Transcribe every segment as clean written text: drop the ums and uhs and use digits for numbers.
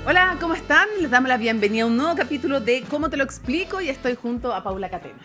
Hola, ¿cómo están? Les damos la bienvenida a un nuevo capítulo de ¿Cómo te lo explico? Y estoy junto a Paula Catena.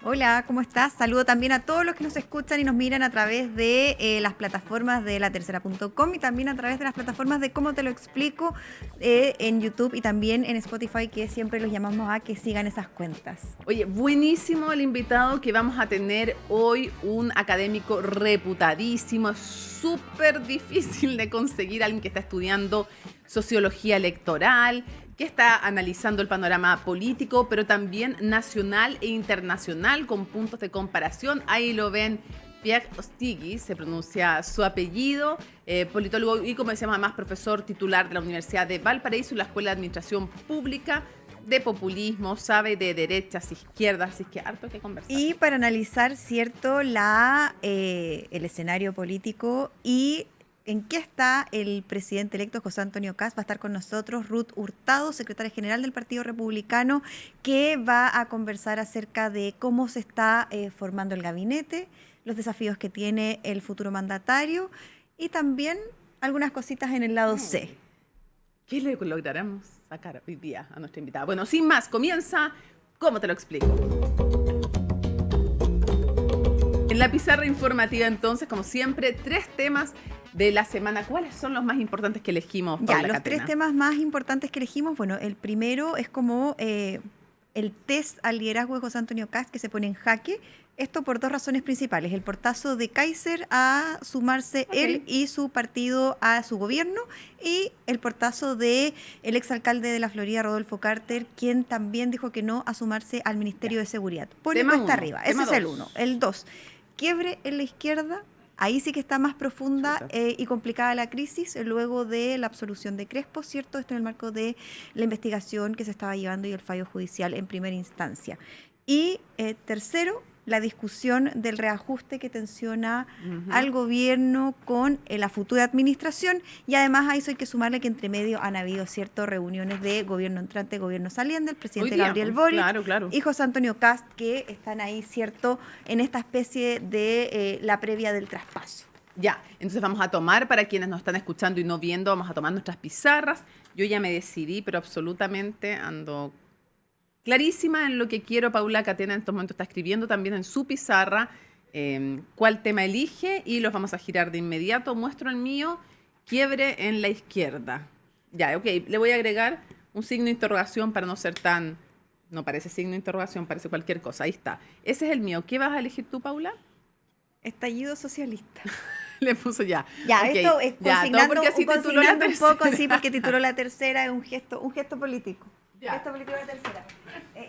Hola, ¿cómo estás? Saludo también a todos los que nos escuchan y nos miran a través de las plataformas de latercera.com y también a través de las plataformas de Cómo te lo explico en YouTube y también en Spotify, que siempre los llamamos a que sigan esas cuentas. Oye, buenísimo el invitado que vamos a tener hoy, un académico reputadísimo, es súper difícil de conseguir, alguien que está estudiando sociología electoral, que está analizando el panorama político, pero también nacional e internacional con puntos de comparación. Ahí lo ven, Pierre Ostigui, se pronuncia su apellido, politólogo y, como decíamos, además profesor titular de la Universidad de Valparaíso y la Escuela de Administración Pública, de populismo, sabe de derechas, izquierdas, así que harto que conversar. Y para analizar, ¿cierto?, el escenario político y en qué está el presidente electo José Antonio Kast, va a estar con nosotros Ruth Hurtado, secretaria general del Partido Republicano, que va a conversar acerca de cómo se está formando el gabinete, los desafíos que tiene el futuro mandatario y también algunas cositas en el lado C. ¿Qué le lograremos sacar hoy día a nuestra invitada? Bueno, sin más, comienza ¿Cómo te lo explico? En la pizarra informativa, entonces, como siempre, 3 temas de la semana. ¿Cuáles son los más importantes que elegimos, Paula Los Catena? 3 temas más importantes que elegimos, bueno, el primero es como el test al liderazgo de José Antonio Kast, que se pone en jaque. Esto por 2 razones principales. El portazo de Kaiser a sumarse él y su partido a su gobierno, y el portazo de el exalcalde de la Florida, Rodolfo Carter, quien también dijo que no a sumarse al Ministerio de Seguridad. Pone cuesta arriba. Ese es el 1. El 2, quiebre en la izquierda. Ahí sí que está más profunda y complicada la crisis luego de la absolución de Crespo, ¿cierto? Esto en el marco de la investigación que se estaba llevando y el fallo judicial en primera instancia. Y tercero, la discusión del reajuste que tensiona al gobierno con la futura administración, y además a eso hay que sumarle que entre medio han habido ciertas reuniones de gobierno entrante, gobierno saliente, el presidente Gabriel Boric y José Antonio Kast, que están ahí, cierto, en esta especie de la previa del traspaso. Ya, entonces vamos a tomar, para quienes nos están escuchando y no viendo, vamos a tomar nuestras pizarras. Yo ya me decidí, pero absolutamente ando clarísima en lo que quiero. Paula Catena en estos momentos está escribiendo también en su pizarra cuál tema elige y los vamos a girar de inmediato. Muestro el mío, quiebre en la izquierda. Ya, ok, le voy a agregar un signo de interrogación para no ser tan... No parece signo de interrogación, parece cualquier cosa. Ahí está. Ese es el mío. ¿Qué vas a elegir tú, Paula? Estallido socialista. Le puso ya. Ya, okay. Esto es consignando, porque así consignando un poco así, porque tituló La Tercera, es un gesto político. Ya. Gesto político de La Tercera.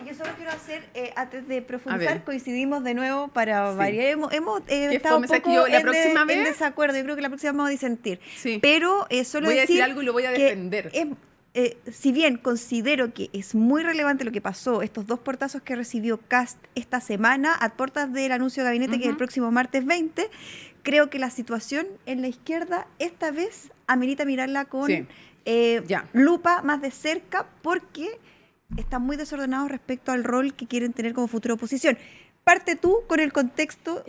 Yo solo quiero hacer, antes de profundizar, coincidimos de nuevo para variar. Hemos estado un poco en desacuerdo. Yo creo que la próxima vamos a disentir. Sí. Pero solo voy a decir algo y lo voy a defender. Si bien considero que es muy relevante lo que pasó, estos 2 portazos que recibió Kast esta semana, a puertas del anuncio de gabinete, que es el próximo martes 20, creo que la situación en la izquierda esta vez amerita mirarla con lupa más de cerca, porque están muy desordenados respecto al rol que quieren tener como futura oposición. Parte tú con el contexto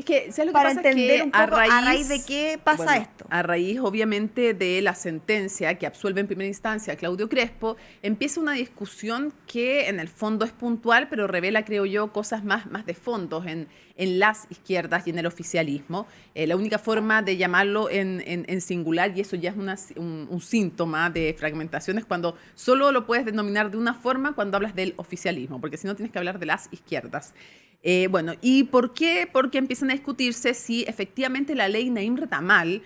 para entender un poco a raíz de qué pasa esto. A raíz, obviamente, de la sentencia que absuelve en primera instancia a Claudio Crespo, empieza una discusión que en el fondo es puntual, pero revela, creo yo, cosas más de fondo en las izquierdas y en el oficialismo. La única forma de llamarlo en singular, y eso ya es un síntoma de fragmentación, es cuando solo lo puedes denominar de una forma cuando hablas del oficialismo, porque si no tienes que hablar de las izquierdas. ¿Y por qué? Porque empiezan a discutirse si efectivamente la ley Naim Retamal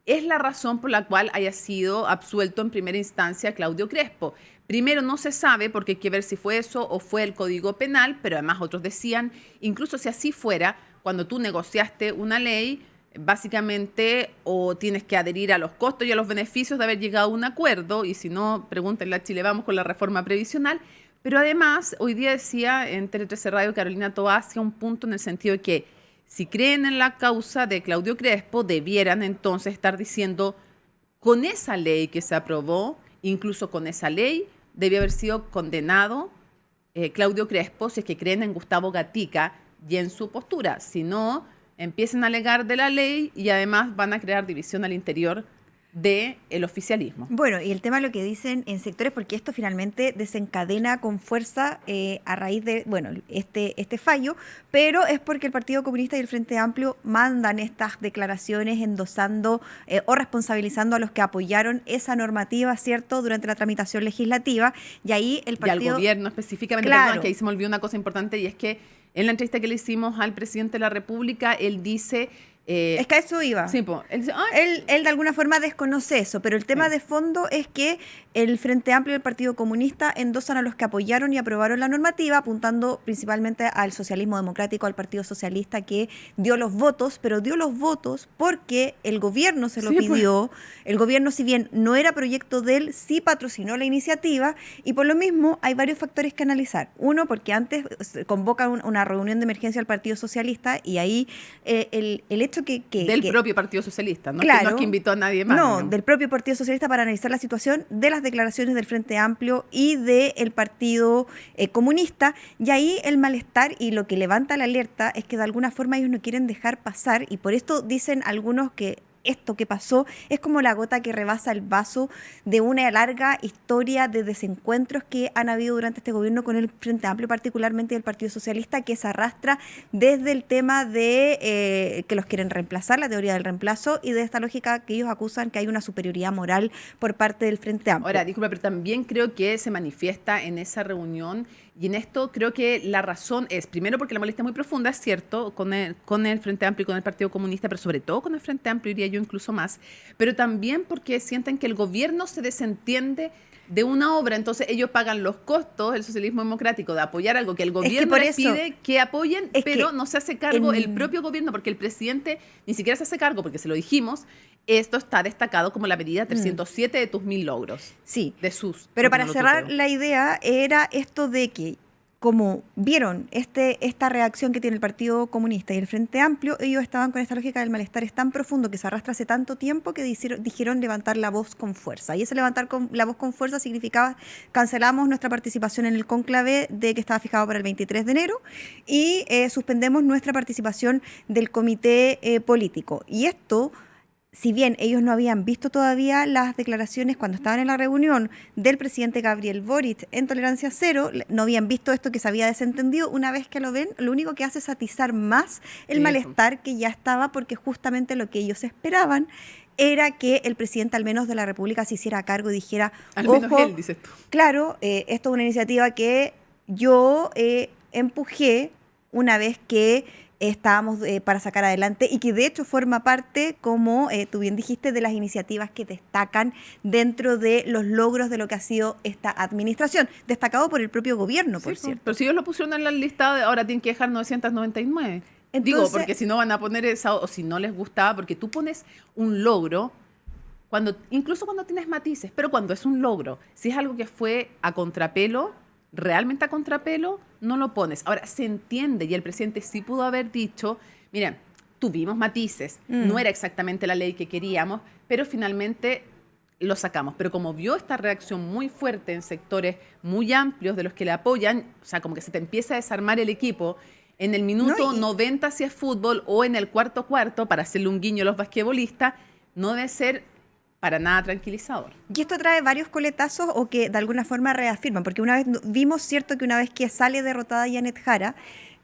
es la razón por la cual haya sido absuelto en primera instancia Claudio Crespo. Primero, no se sabe, porque hay que ver si fue eso o fue el Código Penal, pero además otros decían, incluso si así fuera, cuando tú negociaste una ley, básicamente o tienes que adherir a los costos y a los beneficios de haber llegado a un acuerdo, y si no, pregúntenle a Chile Vamos con la reforma previsional. Pero además, hoy día decía en Tele 13 Radio Carolina Toá hacia un punto en el sentido de que si creen en la causa de Claudio Crespo, debieran entonces estar diciendo, con esa ley que se aprobó, incluso con esa ley, debía haber sido condenado Claudio Crespo, si es que creen en Gustavo Gatica y en su postura. Si no, empiecen a alegar de la ley y además van a crear división al interior del oficialismo. Bueno, y el tema de lo que dicen en sectores, porque esto finalmente desencadena con fuerza a raíz de, bueno, este fallo, pero es porque el Partido Comunista y el Frente Amplio mandan estas declaraciones endosando o responsabilizando a los que apoyaron esa normativa, ¿cierto?, durante la tramitación legislativa, y ahí el partido... Y al gobierno específicamente, claro. Perdón, que ahí se me olvidó una cosa importante, y es que en la entrevista que le hicimos al presidente de la República, él dice... es que a eso iba. Sí, pues, él dice, él de alguna forma desconoce eso, pero el tema de fondo es que el Frente Amplio y el Partido Comunista endosan a los que apoyaron y aprobaron la normativa, apuntando principalmente al socialismo democrático, al Partido Socialista, que dio los votos, pero dio los votos porque el gobierno se lo pidió. Pues. El gobierno, si bien no era proyecto de él, sí patrocinó la iniciativa, y por lo mismo hay varios factores que analizar. Uno, porque antes convocan una reunión de emergencia al Partido Socialista, y ahí el hecho del propio Partido Socialista, ¿no? Claro, que no es que invitó a nadie más. No, del propio Partido Socialista, para analizar la situación de las declaraciones del Frente Amplio y del Partido Comunista, y ahí el malestar y lo que levanta la alerta es que de alguna forma ellos no quieren dejar pasar, y por esto dicen algunos que esto que pasó es como la gota que rebasa el vaso de una larga historia de desencuentros que han habido durante este gobierno con el Frente Amplio, particularmente del Partido Socialista, que se arrastra desde el tema de que los quieren reemplazar, la teoría del reemplazo, y de esta lógica que ellos acusan que hay una superioridad moral por parte del Frente Amplio. Ahora, disculpa, pero también creo que se manifiesta en esa reunión, y en esto creo que la razón es, primero, porque la molestia es muy profunda, es cierto, con el Frente Amplio y con el Partido Comunista, pero sobre todo con el Frente Amplio, diría yo incluso más, pero también porque sienten que el gobierno se desentiende de una obra, entonces ellos pagan los costos, el socialismo democrático, de apoyar algo que el gobierno les pide que apoyen, pero no se hace cargo el propio gobierno, porque el presidente ni siquiera se hace cargo, porque se lo dijimos. Esto está destacado como la medida 307 de tus 1000 logros. Sí. De sus. Pero para cerrar la idea era esto de que, como vieron esta reacción que tiene el Partido Comunista y el Frente Amplio, ellos estaban con esta lógica del malestar es tan profundo que se arrastra hace tanto tiempo que dijeron levantar la voz con fuerza. Y ese levantar la voz con fuerza significaba cancelamos nuestra participación en el cónclave que estaba fijado para el 23 de enero y suspendemos nuestra participación del comité político. Y esto, si bien ellos no habían visto todavía las declaraciones cuando estaban en la reunión del presidente Gabriel Boric en Tolerancia Cero, no habían visto esto que se había desentendido, una vez que lo ven, lo único que hace es atizar más el malestar que ya estaba, porque justamente lo que ellos esperaban era que el presidente al menos de la República se hiciera cargo y dijera, al menos él, dices tú. Claro, esto es una iniciativa que yo empujé una vez que estábamos para sacar adelante, y que de hecho forma parte, como tú bien dijiste, de las iniciativas que destacan dentro de los logros de lo que ha sido esta administración, destacado por el propio gobierno, por cierto. Pero si ellos lo pusieron en la lista, ahora tienen que dejar 999. Entonces, digo, porque si no van a poner esa, o si no les gustaba, porque tú pones un logro, incluso cuando tienes matices, pero cuando es un logro, si es algo que fue a contrapelo, realmente a contrapelo, no lo pones. Ahora, se entiende, y el presidente sí pudo haber dicho, miren, tuvimos matices, no era exactamente la ley que queríamos, pero finalmente lo sacamos. Pero como vio esta reacción muy fuerte en sectores muy amplios de los que le apoyan, o sea, como que se te empieza a desarmar el equipo, en el minuto 90 si es fútbol, o en el cuarto, para hacerle un guiño a los basquetbolistas, no debe ser para nada tranquilizador. Y esto trae varios coletazos o que de alguna forma reafirman, porque una vez vimos, cierto, que una vez que sale derrotada Janet Jara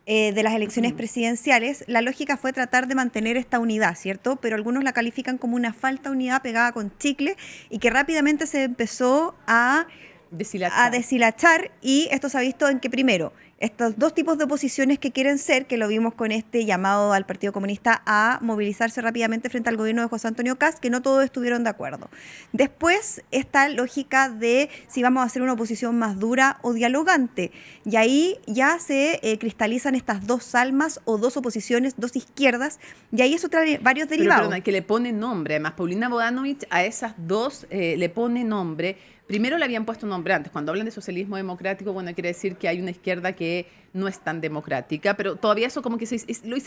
de las elecciones presidenciales, la lógica fue tratar de mantener esta unidad, ¿cierto? Pero algunos la califican como una falta de unidad pegada con chicle, y que rápidamente se empezó a deshilachar, y esto se ha visto en que primero, estos dos tipos de oposiciones que quieren ser, que lo vimos con este llamado al Partido Comunista a movilizarse rápidamente frente al gobierno de José Antonio Kast, que no todos estuvieron de acuerdo. Después, esta lógica de si vamos a hacer una oposición más dura o dialogante, y ahí ya se cristalizan estas dos almas o dos oposiciones, dos izquierdas, y ahí eso trae varios derivados. Pero que le pone nombre, además Paulina Bodanovich a esas dos le pone nombre. Primero le habían puesto nombre antes. Cuando hablan de socialismo democrático, bueno, quiere decir que hay una izquierda que no es tan democrática, pero todavía eso como que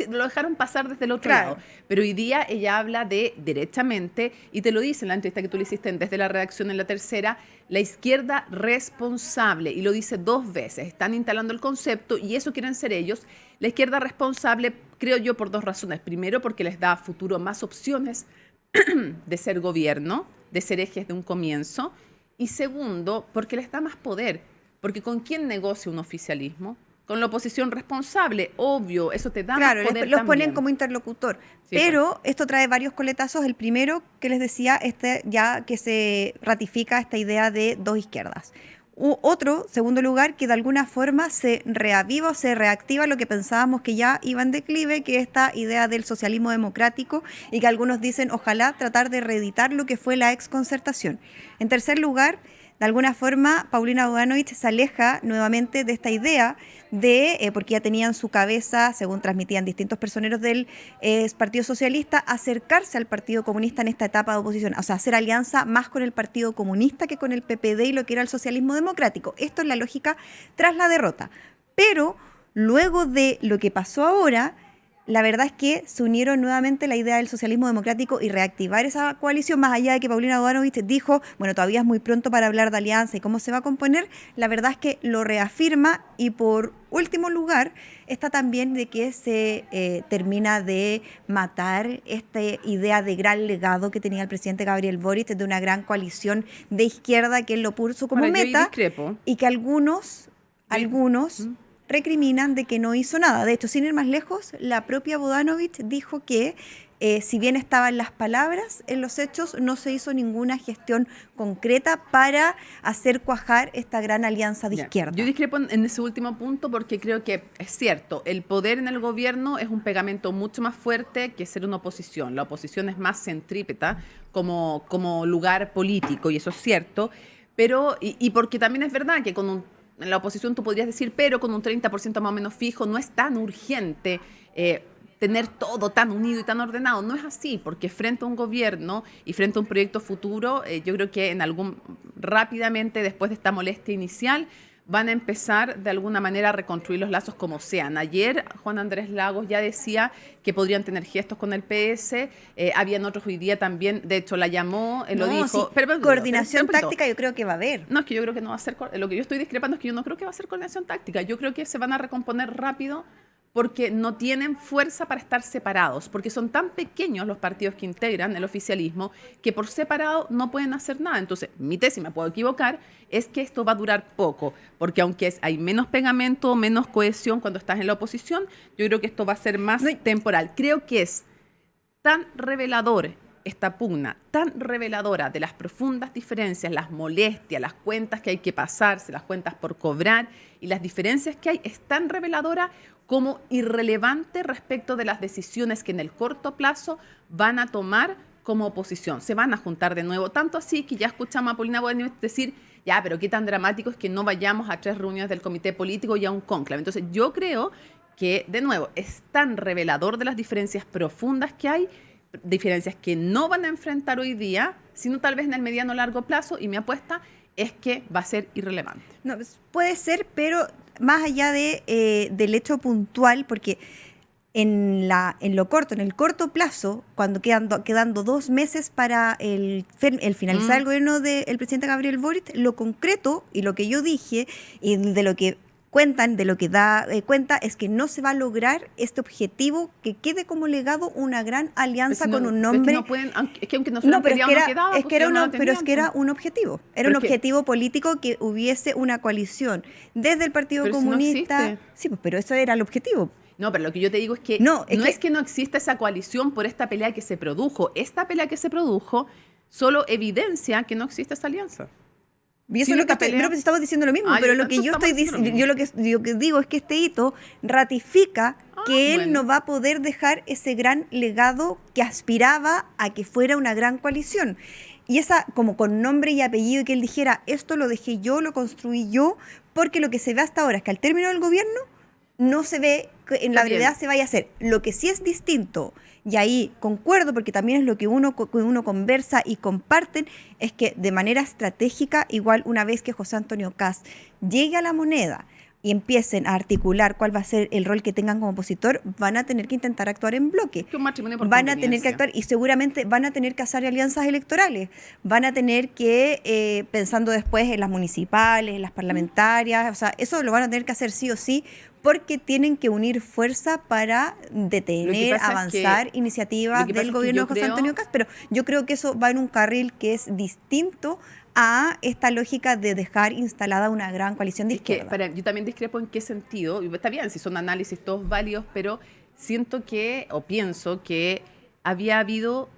lo dejaron pasar desde el otro lado. Pero hoy día ella habla de derechamente, y te lo dice en la entrevista que tú le hiciste desde la redacción en La Tercera, la izquierda responsable, y lo dice 2 veces. Están instalando el concepto, y eso quieren ser ellos. La izquierda responsable, creo yo, por 2 razones. Primero, porque les da a futuro más opciones de ser gobierno. de ser ejes de un comienzo. Y segundo, porque les da más poder. Porque ¿con quién negocia un oficialismo? Con la oposición responsable, obvio, eso te da Claro, más poder los también. ponen como interlocutor. Sí, pero esto trae varios coletazos. El primero que les decía, ya que se ratifica esta idea de dos izquierdas. Otro, segundo lugar, que de alguna forma se reaviva o se reactiva lo que pensábamos que ya iba en declive, que es esta idea del socialismo democrático, y que algunos dicen, ojalá tratar de reeditar lo que fue la exconcertación. En tercer lugar, de alguna forma, Paulina Bodanovich se aleja nuevamente de esta idea porque ya tenía en su cabeza, según transmitían distintos personeros del Partido Socialista, acercarse al Partido Comunista en esta etapa de oposición, o sea, hacer alianza más con el Partido Comunista que con el PPD y lo que era el socialismo democrático. Esto es la lógica tras la derrota. Pero luego de lo que pasó ahora, la verdad es que se unieron nuevamente la idea del socialismo democrático y reactivar esa coalición, más allá de que Paulina Bodanovich dijo, bueno, todavía es muy pronto para hablar de alianza y cómo se va a componer. La verdad es que lo reafirma, y por último lugar está también de que se termina de matar esta idea de gran legado que tenía el presidente Gabriel Boric, de una gran coalición de izquierda que él lo puso como meta, y que algunos recriminan de que no hizo nada. De hecho, sin ir más lejos, la propia Bodanovich dijo que si bien estaban las palabras, en los hechos no se hizo ninguna gestión concreta para hacer cuajar esta gran alianza de izquierda. Yo discrepo en ese último punto porque creo que es cierto, el poder en el gobierno es un pegamento mucho más fuerte que ser una oposición. La oposición es más centrípeta como lugar político, y eso es cierto, pero y porque también es verdad que en la oposición tú podrías decir, pero con un 30% más o menos fijo no es tan urgente tener todo tan unido y tan ordenado. No es así, porque frente a un gobierno y frente a un proyecto futuro, yo creo que rápidamente, después de esta molestia inicial, van a empezar de alguna manera a reconstruir los lazos como sean. Ayer Juan Andrés Lagos ya decía que podrían tener gestos con el PS, habían otros hoy día también, de hecho la llamó, lo dijo. Sí, coordinación táctica yo creo que va a haber. No, es que yo creo que no va a ser, lo que yo estoy discrepando es que yo no creo que va a ser coordinación táctica, yo creo que se van a recomponer rápido porque no tienen fuerza para estar separados, porque son tan pequeños los partidos que integran el oficialismo que por separado no pueden hacer nada. Entonces, mi tesis, me puedo equivocar, es que esto va a durar poco, porque aunque hay menos pegamento, menos cohesión cuando estás en la oposición, yo creo que esto va a ser más temporal. Creo que es tan revelador esta pugna, tan reveladora de las profundas diferencias, las molestias, las cuentas que hay que pasarse, las cuentas por cobrar y las diferencias que hay, es tan reveladora como irrelevante respecto de las decisiones que en el corto plazo van a tomar como oposición. Se van a juntar de nuevo, tanto así que ya escuchamos a Paulina Bodanovich decir, ya, pero qué tan dramático es que no vayamos a 3 reuniones del comité político y a un cónclave. Entonces yo creo que, de nuevo, es tan revelador de las diferencias profundas que hay, diferencias que no van a enfrentar hoy día, sino tal vez en el mediano o largo plazo, y mi apuesta es que va a ser irrelevante. No, puede ser, pero más allá del hecho puntual, porque en el corto plazo, cuando quedando 2 meses para el finalizar el gobierno del presidente Gabriel Boric, lo concreto y lo que yo dije y de lo que cuentan, de lo que da cuenta, es que no se va a lograr este objetivo, que quede como legado una gran alianza con un nombre. Es que aunque no fueran peleados, no quedaba. Pero es que era un objetivo. Era un objetivo político, que hubiese una coalición desde el Partido Comunista. No, sí, pues, pero eso era el objetivo. No, pero lo que yo te digo es que no es que no exista esa coalición por esta pelea que se produjo. Esta pelea que se produjo solo evidencia que no existe esa alianza. Y eso es lo que estamos diciendo lo mismo, pero lo que yo estoy diciendo, yo lo que digo es que este hito ratifica que él no va a poder dejar ese gran legado que aspiraba a que fuera una gran coalición. Y esa, como con nombre y apellido, y que él dijera, esto lo dejé yo, lo construí yo, porque lo que se ve hasta ahora es que al término del gobierno no se ve que en la realidad se vaya a hacer. Lo que sí es distinto, y ahí concuerdo, porque también es lo que uno conversa y comparten, es que de manera estratégica, igual una vez que José Antonio Kast llegue a La Moneda, y empiecen a articular cuál va a ser el rol que tengan como opositor, van a tener que intentar actuar en bloque. Que un matrimonio por Van a tener que conveniencia. actuar y seguramente van a tener que hacer alianzas electorales. Van a tener que, pensando después en las municipales, en las parlamentarias, o sea, eso lo van a tener que hacer sí o sí, porque tienen que unir fuerza para detener, avanzar iniciativas del gobierno de José Antonio Kast. Pero yo creo que eso va en un carril que es distinto a esta lógica de dejar instalada una gran coalición de izquierda. Yo también discrepo en qué sentido, y está bien, si son análisis todos válidos, pero siento que, o pienso que había habido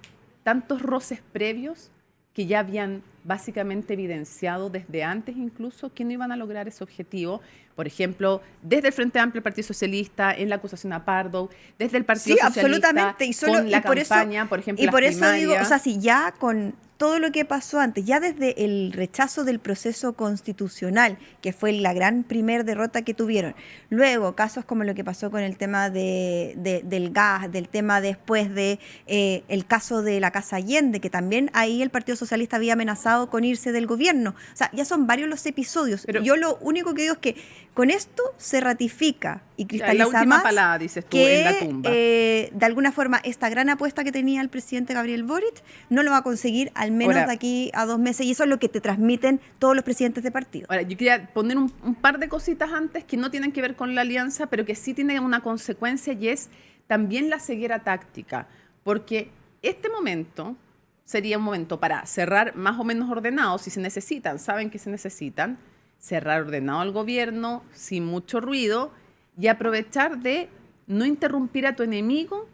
tantos roces previos que ya habían básicamente evidenciado desde antes incluso que no iban a lograr ese objetivo. Por ejemplo, desde el Frente Amplio, el Partido Socialista, en la acusación a Pardo, desde el Partido Socialista, absolutamente. con la campaña, por ejemplo, y por las eso primarias. digo, o sea, si ya con todo lo que pasó antes, ya desde el rechazo del proceso constitucional, que fue la gran primer derrota que tuvieron, luego casos como lo que pasó con el tema del gas, del tema después de el caso de la Casa Allende, que también ahí el Partido Socialista había amenazado con irse del gobierno. O sea, ya son varios los episodios. Pero yo lo único que digo es que con esto se ratifica y cristaliza la última más palabra, dices tú, que en la tumba. de alguna forma esta gran apuesta que tenía el presidente Gabriel Boric no lo va a conseguir al menos Ahora, de aquí a 2 meses, y eso es lo que te transmiten todos los presidentes de partido. Ahora, yo quería poner un par de cositas antes que no tienen que ver con la alianza, pero que sí tienen una consecuencia, y es también la ceguera táctica, porque este momento sería un momento para cerrar más o menos ordenado, si se necesitan, saben que se necesitan, cerrar ordenado al gobierno, sin mucho ruido, y aprovechar de no interrumpir a tu enemigo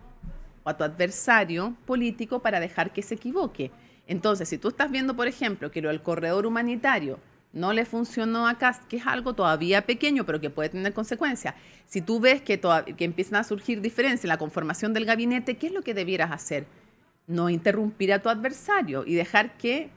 o a tu adversario político para dejar que se equivoque. Entonces, si tú estás viendo, por ejemplo, que lo del corredor humanitario no le funcionó a Kast, que es algo todavía pequeño, pero que puede tener consecuencias, si tú ves que empiezan a surgir diferencias en la conformación del gabinete, ¿qué es lo que debieras hacer? No interrumpir a tu adversario y dejar que,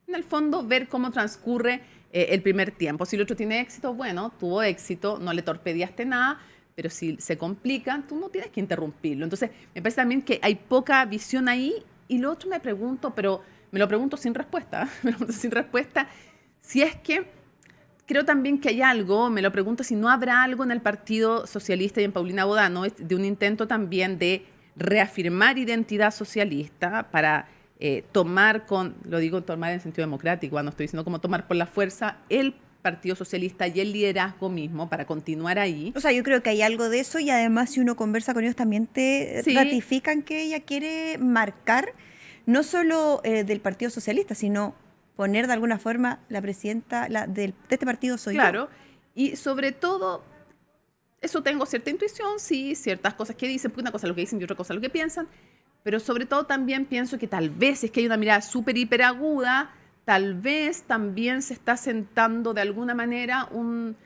en el fondo, ver cómo transcurre el primer tiempo. Si el otro tiene éxito, bueno, tuvo éxito, no le torpedeaste nada, pero si se complica, tú no tienes que interrumpirlo. Entonces, me parece también que hay poca visión ahí. Y lo otro me pregunto, pero me lo pregunto sin respuesta, si es que creo también que hay algo, me lo pregunto si no habrá algo en el Partido Socialista y en Paulina Bodano de un intento también de reafirmar identidad socialista para tomar lo digo tomar en sentido democrático, no estoy diciendo como tomar por la fuerza el Partido Socialista y el liderazgo mismo para continuar ahí. O sea, yo creo que hay algo de eso, y además si uno conversa con ellos también te ratifican que ella quiere marcar no solo del Partido Socialista, sino poner de alguna forma la presidenta de este partido soy yo. Claro, y sobre todo, eso tengo cierta intuición, sí, ciertas cosas que dicen, porque una cosa es lo que dicen y otra cosa es lo que piensan, pero sobre todo también pienso que tal vez es que hay una mirada súper hiper aguda, tal vez también se está sentando de alguna manera un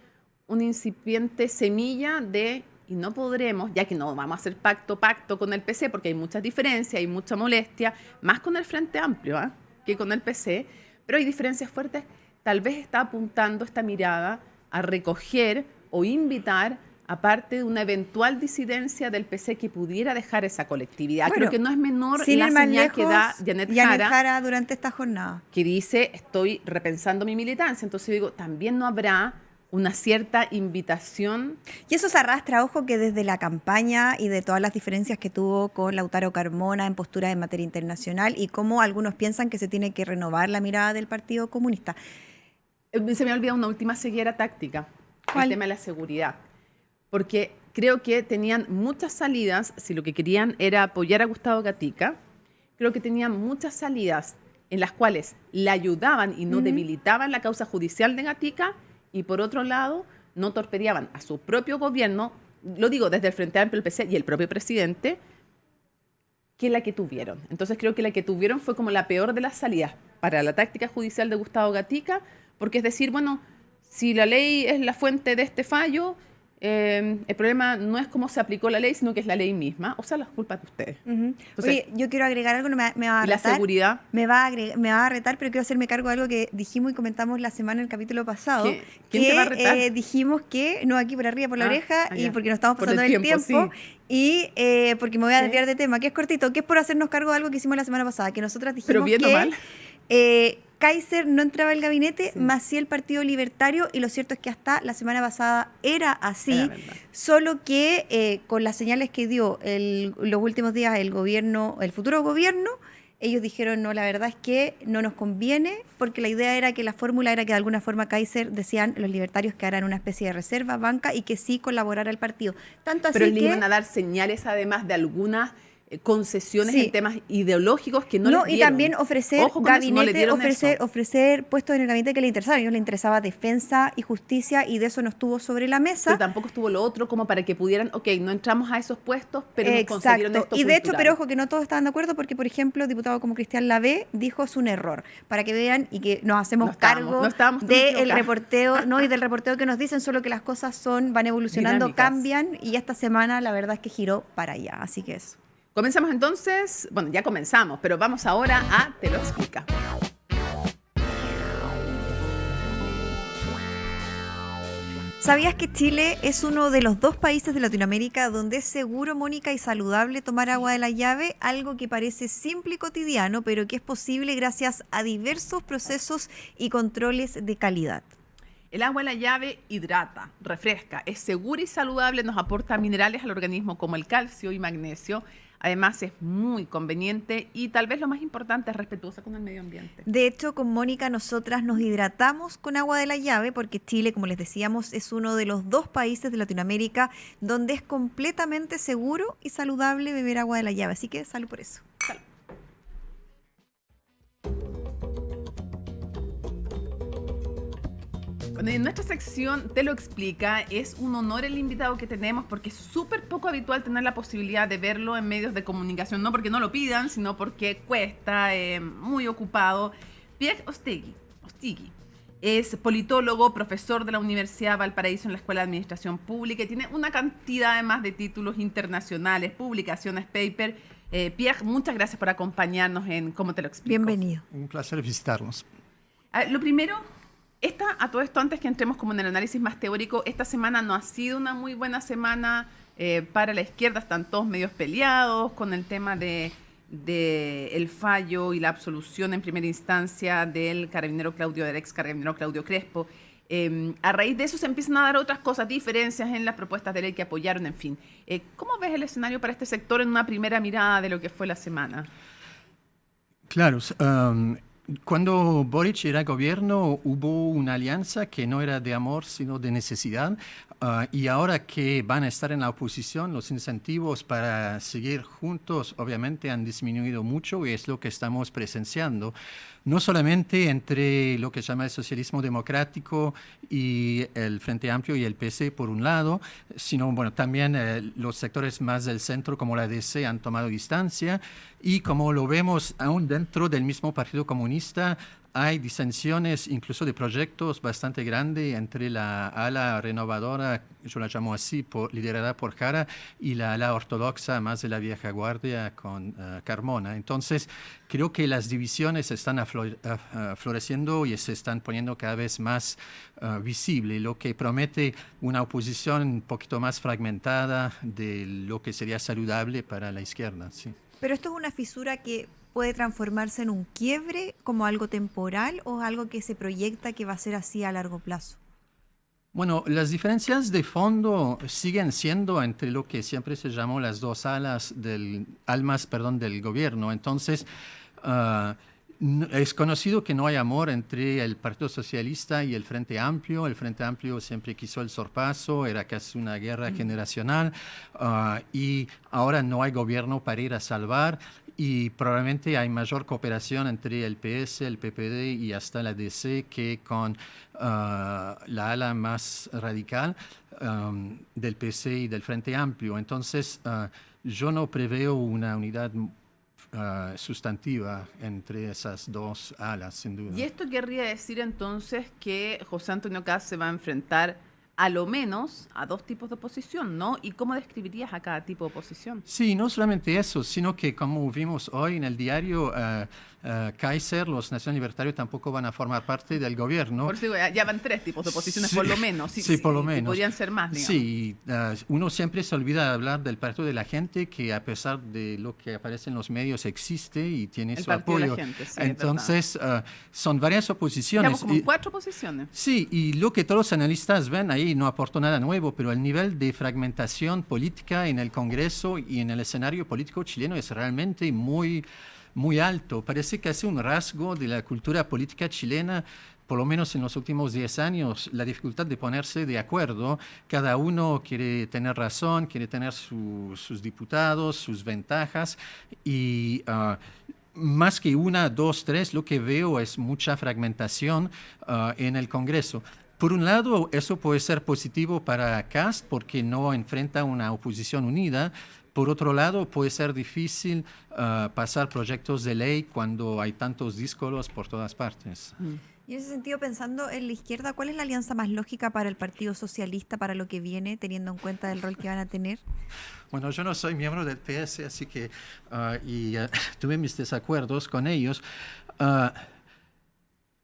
incipiente semilla de, y no podremos, ya que no vamos a hacer pacto con el PC, porque hay muchas diferencias, hay mucha molestia, más con el Frente Amplio que con el PC, pero hay diferencias fuertes. Tal vez está apuntando esta mirada a recoger o invitar a parte de una eventual disidencia del PC que pudiera dejar esa colectividad. Bueno, creo que no es menor sin la ir más señal lejos, que da Janet Jara durante esta jornada, que dice, estoy repensando mi militancia. Entonces digo, también no habrá una cierta invitación. Y eso se arrastra, ojo, que desde la campaña y de todas las diferencias que tuvo con Lautaro Carmona en posturas en materia internacional, y cómo algunos piensan que se tiene que renovar la mirada del Partido Comunista. Se me ha olvidado una última ceguera táctica, ¿Cuál? el tema de la seguridad. Porque creo que tenían muchas salidas, si lo que querían era apoyar a Gustavo Gatica, creo que tenían muchas salidas en las cuales le ayudaban y no debilitaban la causa judicial de Gatica, y por otro lado, no torpedeaban a su propio gobierno, lo digo desde el Frente Amplio, el PC y el propio presidente, que la que tuvieron. Entonces creo que la que tuvieron fue como la peor de las salidas para la táctica judicial de Gustavo Gatica, porque es decir, bueno, si la ley es la fuente de este fallo, el problema no es cómo se aplicó la ley, sino que es la ley misma. O sea, las culpas de ustedes. Entonces, oye, yo quiero agregar algo, me va a retar. ¿y la seguridad? Me va a retar, pero quiero hacerme cargo de algo que dijimos y comentamos la semana en el capítulo pasado. ¿Quién te va a retar? Dijimos que, no aquí por arriba, por la oreja, y ya. porque nos estamos Por pasando el tiempo sí. y porque me voy a desviar de tema, que es cortito, que es por hacernos cargo de algo que hicimos la semana pasada, que nosotras dijimos Pero bien o que mal. Kaiser no entraba al gabinete, más sí el Partido Libertario, y lo cierto es que hasta la semana pasada era así, Era verdad. solo que con las señales que dio los últimos días el gobierno, el futuro gobierno, ellos dijeron, no, la verdad es que no nos conviene, porque la idea era que la fórmula era que de alguna forma Kaiser, decían los libertarios, que harán una especie de reserva, banca, y que sí colaborara el partido. Tanto así Pero le que... iban a dar señales además de algunas concesiones Sí. en temas ideológicos que no No, les y dieron. también ofrecer Ojo con eso, no le gabinete, dieron eso. ofrecer puestos en el gabinete que le interesaban. A ellos les interesaba defensa y justicia, y de eso no estuvo sobre la mesa. Pero tampoco estuvo lo otro como para que pudieran, ok, no entramos a esos puestos, pero nos consiguieron Exacto. esto Y de hecho, cultural. pero ojo, que no todos estaban de acuerdo, porque, por ejemplo, diputado como Cristian Lavé dijo es un error, para que vean y que nos hacemos No estábamos tan del equivocados. reporteo, ¿no? Y del reporteo que nos dicen, solo que las cosas van evolucionando, Dinámicas. cambian, y esta semana la verdad es que giró para allá. Así que eso. Comenzamos entonces, bueno, ya comenzamos, pero vamos ahora a Te lo explica. ¿Sabías que Chile es uno de los 2 países de Latinoamérica donde es seguro, Mónica, y saludable tomar agua de la llave? Algo que parece simple y cotidiano, pero que es posible gracias a diversos procesos y controles de calidad. El agua de la llave hidrata, refresca, es segura y saludable, nos aporta minerales al organismo como el calcio y magnesio. Además es muy conveniente y tal vez lo más importante es respetuosa con el medio ambiente. De hecho, con Mónica nosotras nos hidratamos con agua de la llave porque Chile, como les decíamos, es uno de los 2 países de Latinoamérica donde es completamente seguro y saludable beber agua de la llave. Así que salud por eso. Salud. Bueno, en nuestra sección Te lo explica, es un honor el invitado que tenemos porque es súper poco habitual tener la posibilidad de verlo en medios de comunicación, no porque no lo pidan, sino porque cuesta, muy ocupado. Pierre Ostegui es politólogo, profesor de la Universidad Valparaíso en la Escuela de Administración Pública y tiene una cantidad además de títulos internacionales, publicaciones, paper. Pierre, muchas gracias por acompañarnos en Cómo te lo explico. Bienvenido. Un placer visitarnos. Lo primero, a todo esto, antes que entremos como en el análisis más teórico, esta semana no ha sido una muy buena semana para la izquierda. Están todos medios peleados con el tema de el fallo y la absolución en primera instancia del ex carabinero Claudio Crespo. A raíz de eso se empiezan a dar otras cosas, diferencias en las propuestas de ley que apoyaron, en fin. ¿Cómo ves el escenario para este sector en una primera mirada de lo que fue la semana? Claro, cuando Boric era gobierno hubo una alianza que no era de amor sino de necesidad, y ahora que van a estar en la oposición, los incentivos para seguir juntos obviamente han disminuido mucho y es lo que estamos presenciando. No solamente entre lo que se llama el socialismo democrático y el Frente Amplio y el PC por un lado, sino bueno, también los sectores más del centro como la DC han tomado distancia y como lo vemos aún dentro del mismo Partido Comunista, hay disensiones incluso de proyectos bastante grandes entre la ala renovadora, yo la llamo así, liderada por Jara, y la ala ortodoxa más de la vieja guardia con Carmona. Entonces, creo que las divisiones están floreciendo y se están poniendo cada vez más visible, lo que promete una oposición un poquito más fragmentada de lo que sería saludable para la izquierda. Sí. Pero esto es una fisura que puede transformarse en un quiebre como algo temporal o algo que se proyecta que va a ser así a largo plazo. Bueno, las diferencias de fondo siguen siendo entre lo que siempre se llamó las 2 almas del gobierno. Entonces, es conocido que no hay amor entre el Partido Socialista y el Frente Amplio. El Frente Amplio siempre quiso el sorpaso, era casi una guerra generacional, y ahora no hay gobierno para ir a salvar. Y probablemente hay mayor cooperación entre el PS, el PPD y hasta la DC que con la ala más radical del PC y del Frente Amplio. Entonces, yo no preveo una unidad sustantiva entre esas 2 alas, sin duda. Y esto querría decir entonces que José Antonio Kast se va a enfrentar a lo menos a 2 tipos de oposición, ¿no? ¿Y cómo describirías a cada tipo de oposición? Sí, no solamente eso, sino que como vimos hoy en el diario, Kaiser, los nacionales libertarios tampoco van a formar parte del gobierno. Por eso digo, ya van 3 tipos de oposiciones, Sí, por lo menos. sí, por lo menos. Podrían ser más, digamos. Sí, uno siempre se olvida de hablar del Partido de la Gente, que a pesar de lo que aparece en los medios existe y tiene El su Partido de la apoyo. Gente, sí, Entonces, son varias oposiciones. Estamos como en 4 posiciones. Sí, y lo que todos los analistas ven ahí no aportó nada nuevo, pero el nivel de fragmentación política en el Congreso y en el escenario político chileno es realmente muy, muy alto. Parece que es un rasgo de la cultura política chilena, por lo menos en los últimos 10 años, la dificultad de ponerse de acuerdo. Cada uno quiere tener razón, quiere tener sus diputados, sus ventajas y... más que 1, 2, 3, lo que veo es mucha fragmentación en el Congreso. Por un lado, eso puede ser positivo para Kast porque no enfrenta una oposición unida. Por otro lado, puede ser difícil pasar proyectos de ley cuando hay tantos díscolos por todas partes. Y en ese sentido, pensando en la izquierda, ¿cuál es la alianza más lógica para el Partido Socialista para lo que viene, teniendo en cuenta el rol que van a tener? Bueno, yo no soy miembro del PS, así que tuve mis desacuerdos con ellos.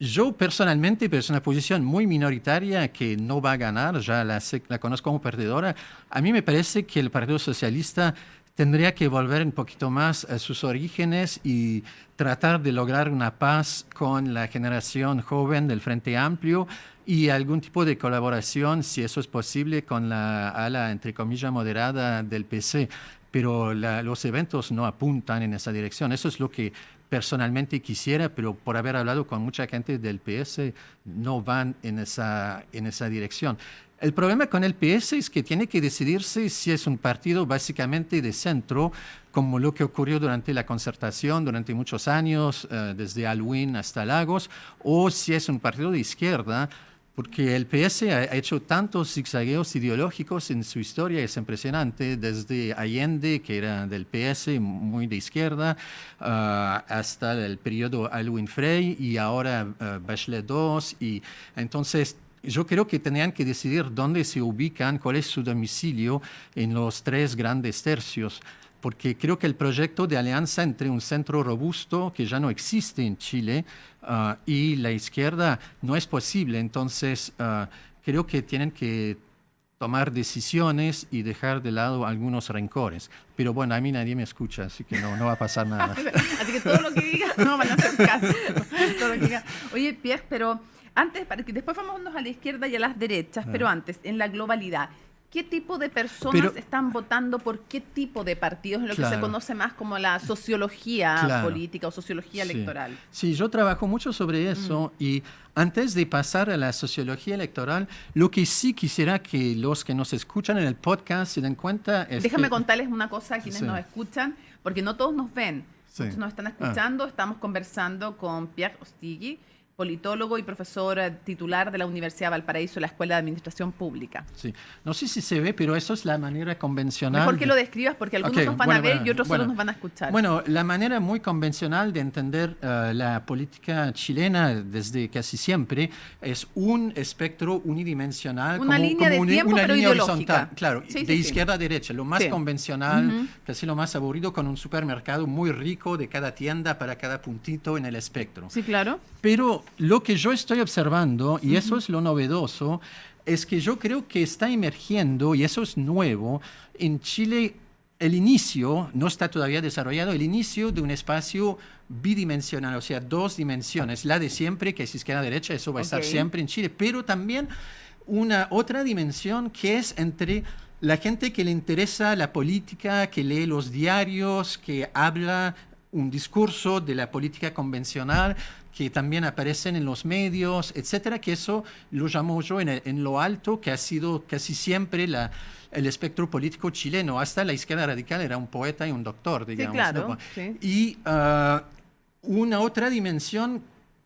Yo personalmente, pero es una posición muy minoritaria que no va a ganar, ya la conozco como perdedora. A mí me parece que el Partido Socialista tendría que volver un poquito más a sus orígenes y tratar de lograr una paz con la generación joven del Frente Amplio y algún tipo de colaboración, si eso es posible, con la ala, entre comillas, moderada del PC. Pero los eventos no apuntan en esa dirección. Eso es lo que personalmente quisiera, pero por haber hablado con mucha gente del PS, no van en esa dirección. El problema con el PS es que tiene que decidirse si es un partido básicamente de centro, como lo que ocurrió durante la concertación durante muchos años, desde Aluín hasta Lagos, o si es un partido de izquierda, porque el PS ha hecho tantos zigzagueos ideológicos en su historia, es impresionante, desde Allende, que era del PS, muy de izquierda, hasta el periodo Aluín Frey y ahora Bachelet II, y entonces yo creo que tenían que decidir dónde se ubican, cuál es su domicilio en los 3 grandes tercios, porque creo que el proyecto de alianza entre un centro robusto, que ya no existe en Chile, y la izquierda no es posible. Entonces, creo que tienen que tomar decisiones y dejar de lado algunos rencores. Pero bueno, a mí nadie me escucha, así que no va a pasar nada. Así que todo lo que diga no van a hacer caso. Todo lo que diga. Oye, Pierre, pero... antes, después vámonos a la izquierda y a las derechas, pero antes, en la globalidad, ¿qué tipo de personas están votando por qué tipo de partidos? En lo que se conoce más como la sociología política o sociología electoral. Sí, yo trabajo mucho sobre eso y antes de pasar a la sociología electoral, lo que sí quisiera que los que nos escuchan en el podcast se den cuenta es Déjame contarles una cosa a quienes nos escuchan, porque no todos nos ven. Muchos nos están escuchando, estamos conversando con Pierre Ostigui, politólogo y profesor titular de la Universidad de Valparaíso, la Escuela de Administración Pública. Sí, no sé si se ve, pero eso es la manera convencional. Mejor que lo describas porque algunos nos van a ver y otros solo nos van a escuchar. Bueno, la manera muy convencional de entender la política chilena desde casi siempre es un espectro unidimensional. Una línea de tiempo, una pero línea ideológica. horizontal, claro, de izquierda a derecha, lo más convencional, casi lo más aburrido, con un supermercado muy rico de cada tienda para cada puntito en el espectro. Sí, claro. Pero lo que yo estoy observando, y eso es lo novedoso, es que yo creo que está emergiendo, y eso es nuevo, en Chile el inicio, no está todavía desarrollado, el inicio de un espacio bidimensional, o sea, 2 dimensiones, la de siempre, que es izquierda-derecha, eso va a estar siempre en Chile, pero también una otra dimensión que es entre la gente que le interesa la política, que lee los diarios, que habla un discurso de la política convencional, que también aparecen en los medios, etcétera, que eso lo llamo yo en lo alto, que ha sido casi siempre el espectro político chileno. Hasta la izquierda radical era un poeta y un doctor, digamos. Sí, claro. ¿no? Sí. Y una otra dimensión,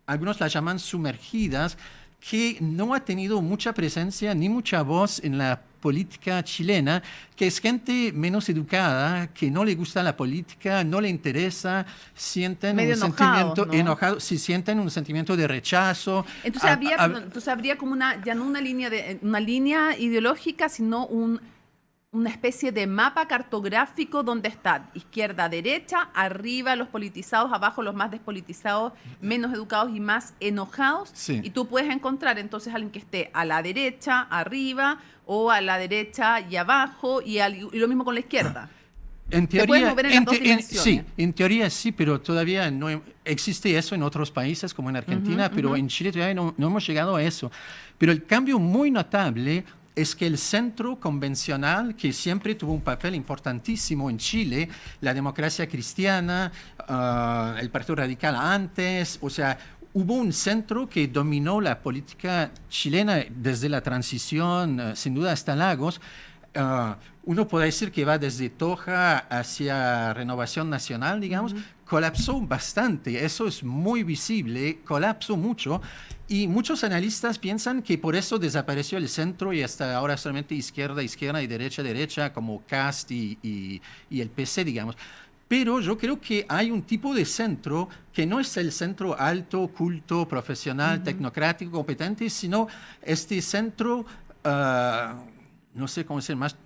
algunos la llaman sumergidas, que no ha tenido mucha presencia ni mucha voz en la política chilena, que es gente menos educada, que no le gusta la política, no le interesa, sienten medio un enojados, sentimiento ¿no? enojado, si sienten un sentimiento de rechazo. Entonces habría como ya no una línea ideológica, sino un una especie de mapa cartográfico donde está izquierda, derecha, arriba los politizados, abajo los más despolitizados, menos educados y más enojados. Sí. Y tú puedes encontrar entonces a alguien que esté a la derecha, arriba, o a la derecha y abajo, y lo mismo con la izquierda. En Te puedes mover en las dos dimensiones. sí, en teoría sí, pero todavía no existe eso en otros países como en Argentina, pero en Chile todavía no hemos llegado a eso. Pero el cambio muy notable es que el centro convencional, que siempre tuvo un papel importantísimo en Chile, la democracia cristiana, el Partido Radical antes, o sea, hubo un centro que dominó la política chilena desde la transición, sin duda hasta Lagos. Uno puede decir que va desde Toja hacia Renovación Nacional, digamos, colapsó bastante, eso es muy visible, colapsó mucho, y muchos analistas piensan que por eso desapareció el centro y hasta ahora solamente izquierda, izquierda y derecha, derecha, como CAST y el PC, digamos. Pero yo creo que hay un tipo de centro que no es el centro alto, culto, profesional, tecnocrático, competente, sino este centro, no sé cómo decir más,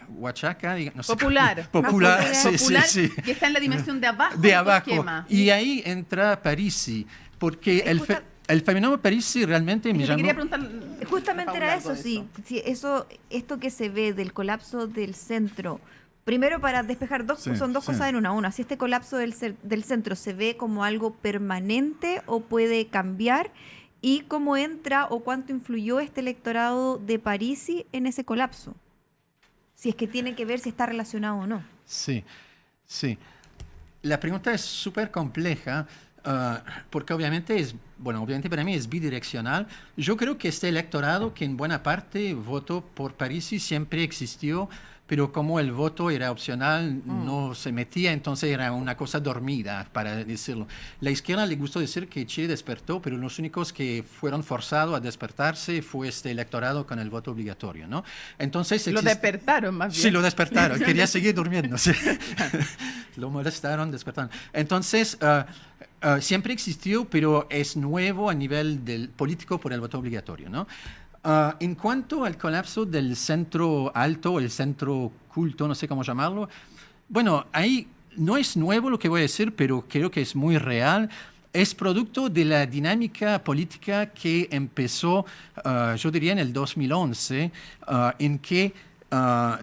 huachaca, no sé Popular. popular, Más sí, popular, sí, sí. que está en la dimensión de abajo De del abajo. esquema. Y ahí entra Parisi, porque el fenómeno Parisi realmente me Te llamó... quería preguntar, Justamente Paula, era algo eso, de sí. Esto que se ve del colapso del centro, primero para despejar son dos cosas en una. Una, si este colapso del centro se ve como algo permanente o puede cambiar, y cómo entra o cuánto influyó este electorado de Parisi en ese colapso. Si es que tiene que ver si está relacionado o no. Sí, sí. La pregunta es súper compleja porque obviamente para mí es bidireccional. Yo creo que este electorado que en buena parte votó por Parisi siempre existió, pero como el voto era opcional, no se metía, entonces era una cosa dormida, para decirlo. La izquierda le gustó decir que Chile despertó, pero los únicos que fueron forzados a despertarse fue este electorado con el voto obligatorio, ¿no? Entonces lo despertaron más bien. Sí, lo despertaron, quería seguir durmiendo. Sí. Lo molestaron, despertaron. Entonces, siempre existió, pero es nuevo a nivel del político por el voto obligatorio, ¿no? En cuanto al colapso del centro alto, el centro culto, no sé cómo llamarlo, bueno, ahí no es nuevo lo que voy a decir, pero creo que es muy real. Es producto de la dinámica política que empezó, yo diría, en el 2011, en que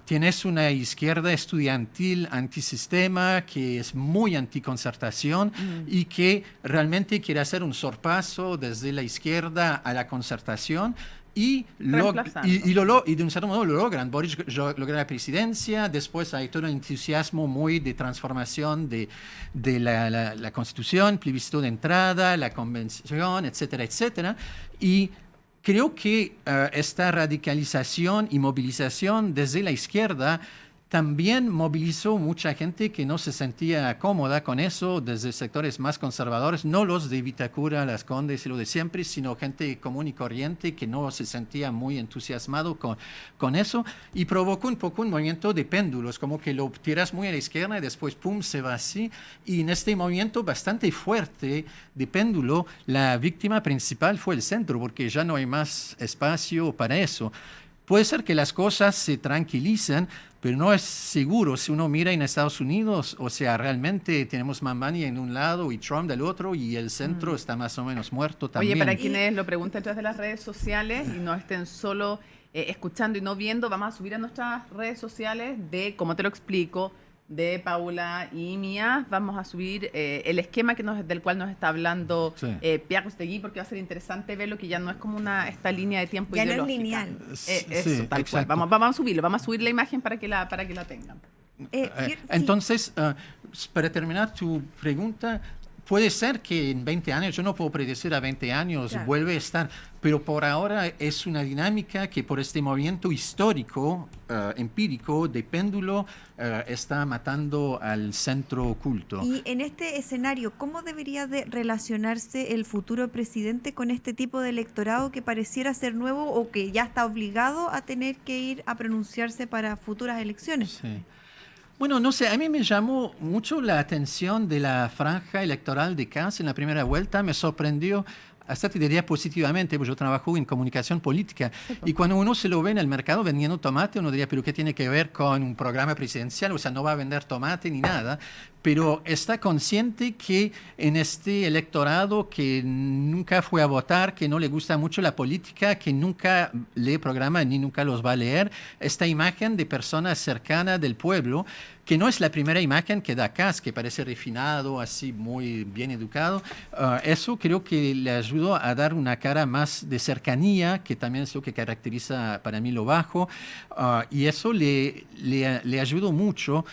tienes una izquierda estudiantil antisistema que es muy anticoncertación y que realmente quiere hacer un sorpaso desde la izquierda a la concertación. Y de un cierto modo lo logran. Boric logra la presidencia, después hay todo un entusiasmo muy de transformación de la Constitución, plebiscito de entrada, la convención, etcétera, etcétera. Y creo que esta radicalización y movilización desde la izquierda también movilizó mucha gente que no se sentía cómoda con eso, desde sectores más conservadores, no los de Vitacura, Las Condes y lo de siempre, sino gente común y corriente que no se sentía muy entusiasmado con eso, y provocó un poco un movimiento de péndulos, como que lo tiras muy a la izquierda y después pum, se va así, y en este movimiento bastante fuerte de péndulo, la víctima principal fue el centro, porque ya no hay más espacio para eso. Puede ser que las cosas se tranquilicen, pero no es seguro. Si uno mira en Estados Unidos, o sea, realmente tenemos Mamani en un lado y Trump del otro, y el centro está más o menos muerto también. Oye, para quienes lo preguntan a través de las redes sociales y no estén solo escuchando y no viendo, vamos a subir a nuestras redes sociales de, como te lo explico, de Paula y mía, vamos a subir el esquema del cual nos está hablando Piagostegui, porque va a ser interesante verlo, que ya no es como esta línea de tiempo ya ideológica. No es lineal. Eso, tal cual. Vamos a subirlo, vamos a subir la imagen para que la tengan. Entonces, para terminar tu pregunta, puede ser que en 20 años, yo no puedo predecir a 20 años, claro, vuelve a estar, pero por ahora es una dinámica que por este movimiento histórico, empírico, de péndulo, está matando al centro oculto. Y en este escenario, ¿cómo debería de relacionarse el futuro presidente con este tipo de electorado que pareciera ser nuevo o que ya está obligado a tener que ir a pronunciarse para futuras elecciones? Sí. Bueno, no sé, a mí me llamó mucho la atención de la franja electoral de Kast en la primera vuelta. Me sorprendió hasta te diría positivamente, pues yo trabajo en comunicación política, y cuando uno se lo ve en el mercado vendiendo tomate, uno diría, pero ¿qué tiene que ver con un programa presidencial? O sea, no va a vender tomate ni nada, pero está consciente que en este electorado que nunca fue a votar, que no le gusta mucho la política, que nunca lee programas ni nunca los va a leer, esta imagen de persona cercana del pueblo, que no es la primera imagen que da Kast, que parece refinado, así muy bien educado, eso creo que le ayudó a dar una cara más de cercanía, que también es lo que caracteriza para mí lo bajo, y eso le ayudó mucho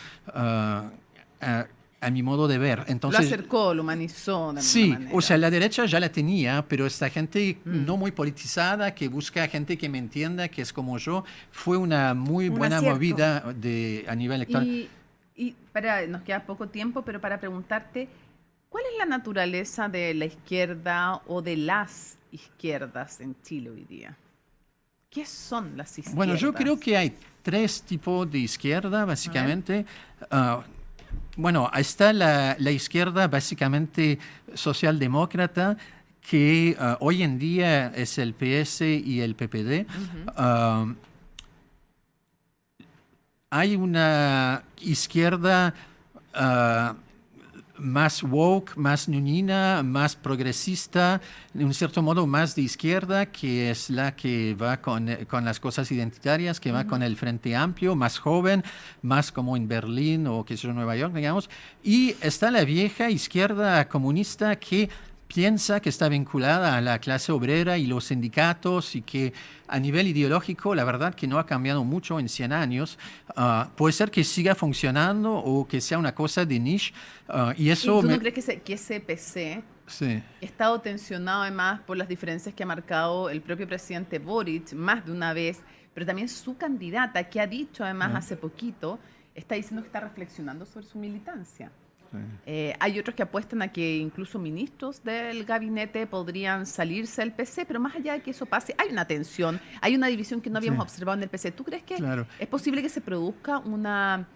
a mi modo de ver. Entonces, lo acercó, lo humanizó de sí, alguna manera. o sea, la derecha ya la tenía, pero esta gente no muy politizada, que busca gente que me entienda, que es como yo, fue una muy Un buena acierto. movida a nivel electoral. Nos queda poco tiempo, pero para preguntarte, ¿cuál es la naturaleza de la izquierda o de las izquierdas en Chile hoy día? ¿Qué son las izquierdas? Bueno, yo creo que hay tres tipos de izquierda, básicamente. Bueno, está la izquierda básicamente socialdemócrata, que hoy en día es el PS y el PPD. Hay una izquierda más woke, más ñuñina, más progresista, de un cierto modo más de izquierda, que es la que va con las cosas identitarias, que va con el Frente Amplio, más joven, más como en Berlín o qué sé yo, Nueva York, digamos. Y está la vieja izquierda comunista que piensa que está vinculada a la clase obrera y los sindicatos y que a nivel ideológico, la verdad que no ha cambiado mucho en 100 años. Puede ser que siga funcionando o que sea una cosa de niche. Y eso ¿Y tú no crees que ese PC Sí. ha estado tensionado además por las diferencias que ha marcado el propio presidente Boric más de una vez, pero también su candidata, que ha dicho además hace poquito, está diciendo que está reflexionando sobre su militancia? Hay otros que apuestan a que incluso ministros del gabinete podrían salirse del PC, pero más allá de que eso pase, hay una tensión, hay una división que no habíamos observado en el PC. ¿Tú crees que es posible que se produzca una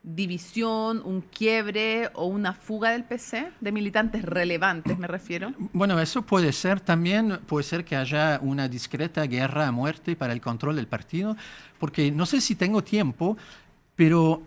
división, un quiebre o una fuga del PC, de militantes relevantes, me refiero? Bueno, eso puede ser. También puede ser que haya una discreta guerra a muerte para el control del partido, porque no sé si tengo tiempo, pero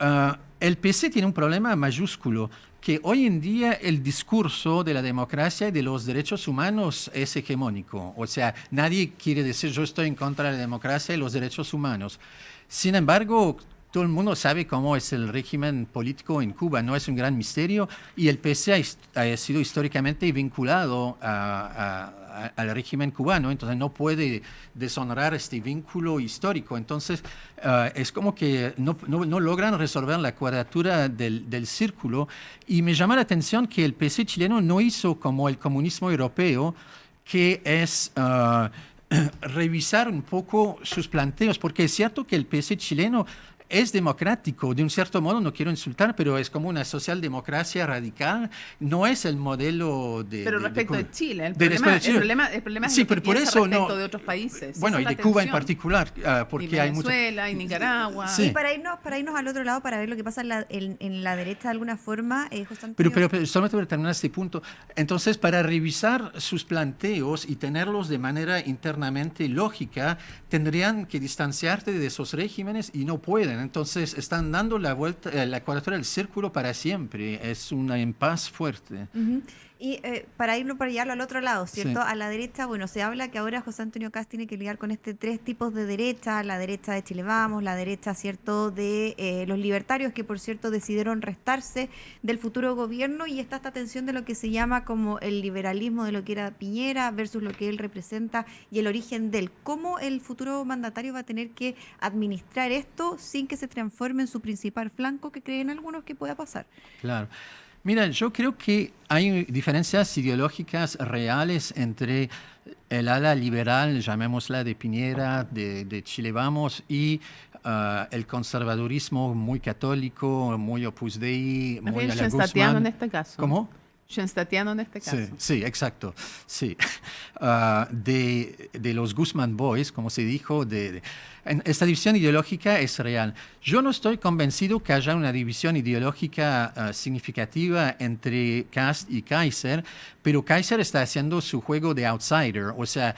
el PC tiene un problema mayúsculo, que hoy en día el discurso de la democracia y de los derechos humanos es hegemónico. O sea, nadie quiere decir yo estoy en contra de la democracia y los derechos humanos. Sin embargo, todo el mundo sabe cómo es el régimen político en Cuba, no es un gran misterio, y el PC ha sido históricamente vinculado al régimen cubano, entonces no puede deshonrar este vínculo histórico. Entonces, es como que no logran resolver la cuadratura del círculo, y me llama la atención que el PC chileno no hizo como el comunismo europeo, que es revisar un poco sus planteos, porque es cierto que el PC chileno es democrático, de un cierto modo, no quiero insultar, pero es como una socialdemocracia radical, no es el modelo de... Pero respecto de Chile, el problema es sí, lo que pero por piensa eso respecto de otros países. Bueno, y de Cuba en particular, porque y hay mucho... Venezuela y Nicaragua. Y para irnos al otro lado, para ver lo que pasa en la derecha de alguna forma, José Antonio... Pero solamente para terminar este punto, entonces para revisar sus planteos y tenerlos de manera internamente lógica, tendrían que distanciarte de esos regímenes y no pueden. Entonces están dando la vuelta, la cuadratura del círculo para siempre. Es una impas fuerte. Y para irnos para llevarlo al otro lado, ¿cierto? Sí. A la derecha, bueno, se habla que ahora José Antonio Kast tiene que lidiar con tres tipos de derecha, la derecha de Chile Vamos, la derecha, ¿cierto?, de los libertarios, que por cierto decidieron restarse del futuro gobierno, y está esta tensión de lo que se llama como el liberalismo de lo que era Piñera versus lo que él representa y el origen de él. ¿Cómo el futuro mandatario va a tener que administrar esto sin que se transforme en su principal flanco, que creen algunos que pueda pasar? Claro. Mira, yo creo que hay diferencias ideológicas reales entre el ala liberal, llamémosla de Piñera, de Chile Vamos, y el conservadurismo muy católico, muy Opus Dei, muy a la Schoenstatiano Guzmán. en este caso. ¿Cómo? Schoenstatiano en este caso. Sí, exacto. Sí. De los Guzmán Boys, como se dijo, esta división ideológica es real. Yo no estoy convencido que haya una división ideológica significativa entre Kast y Kaiser, pero Kaiser está haciendo su juego de outsider. O sea,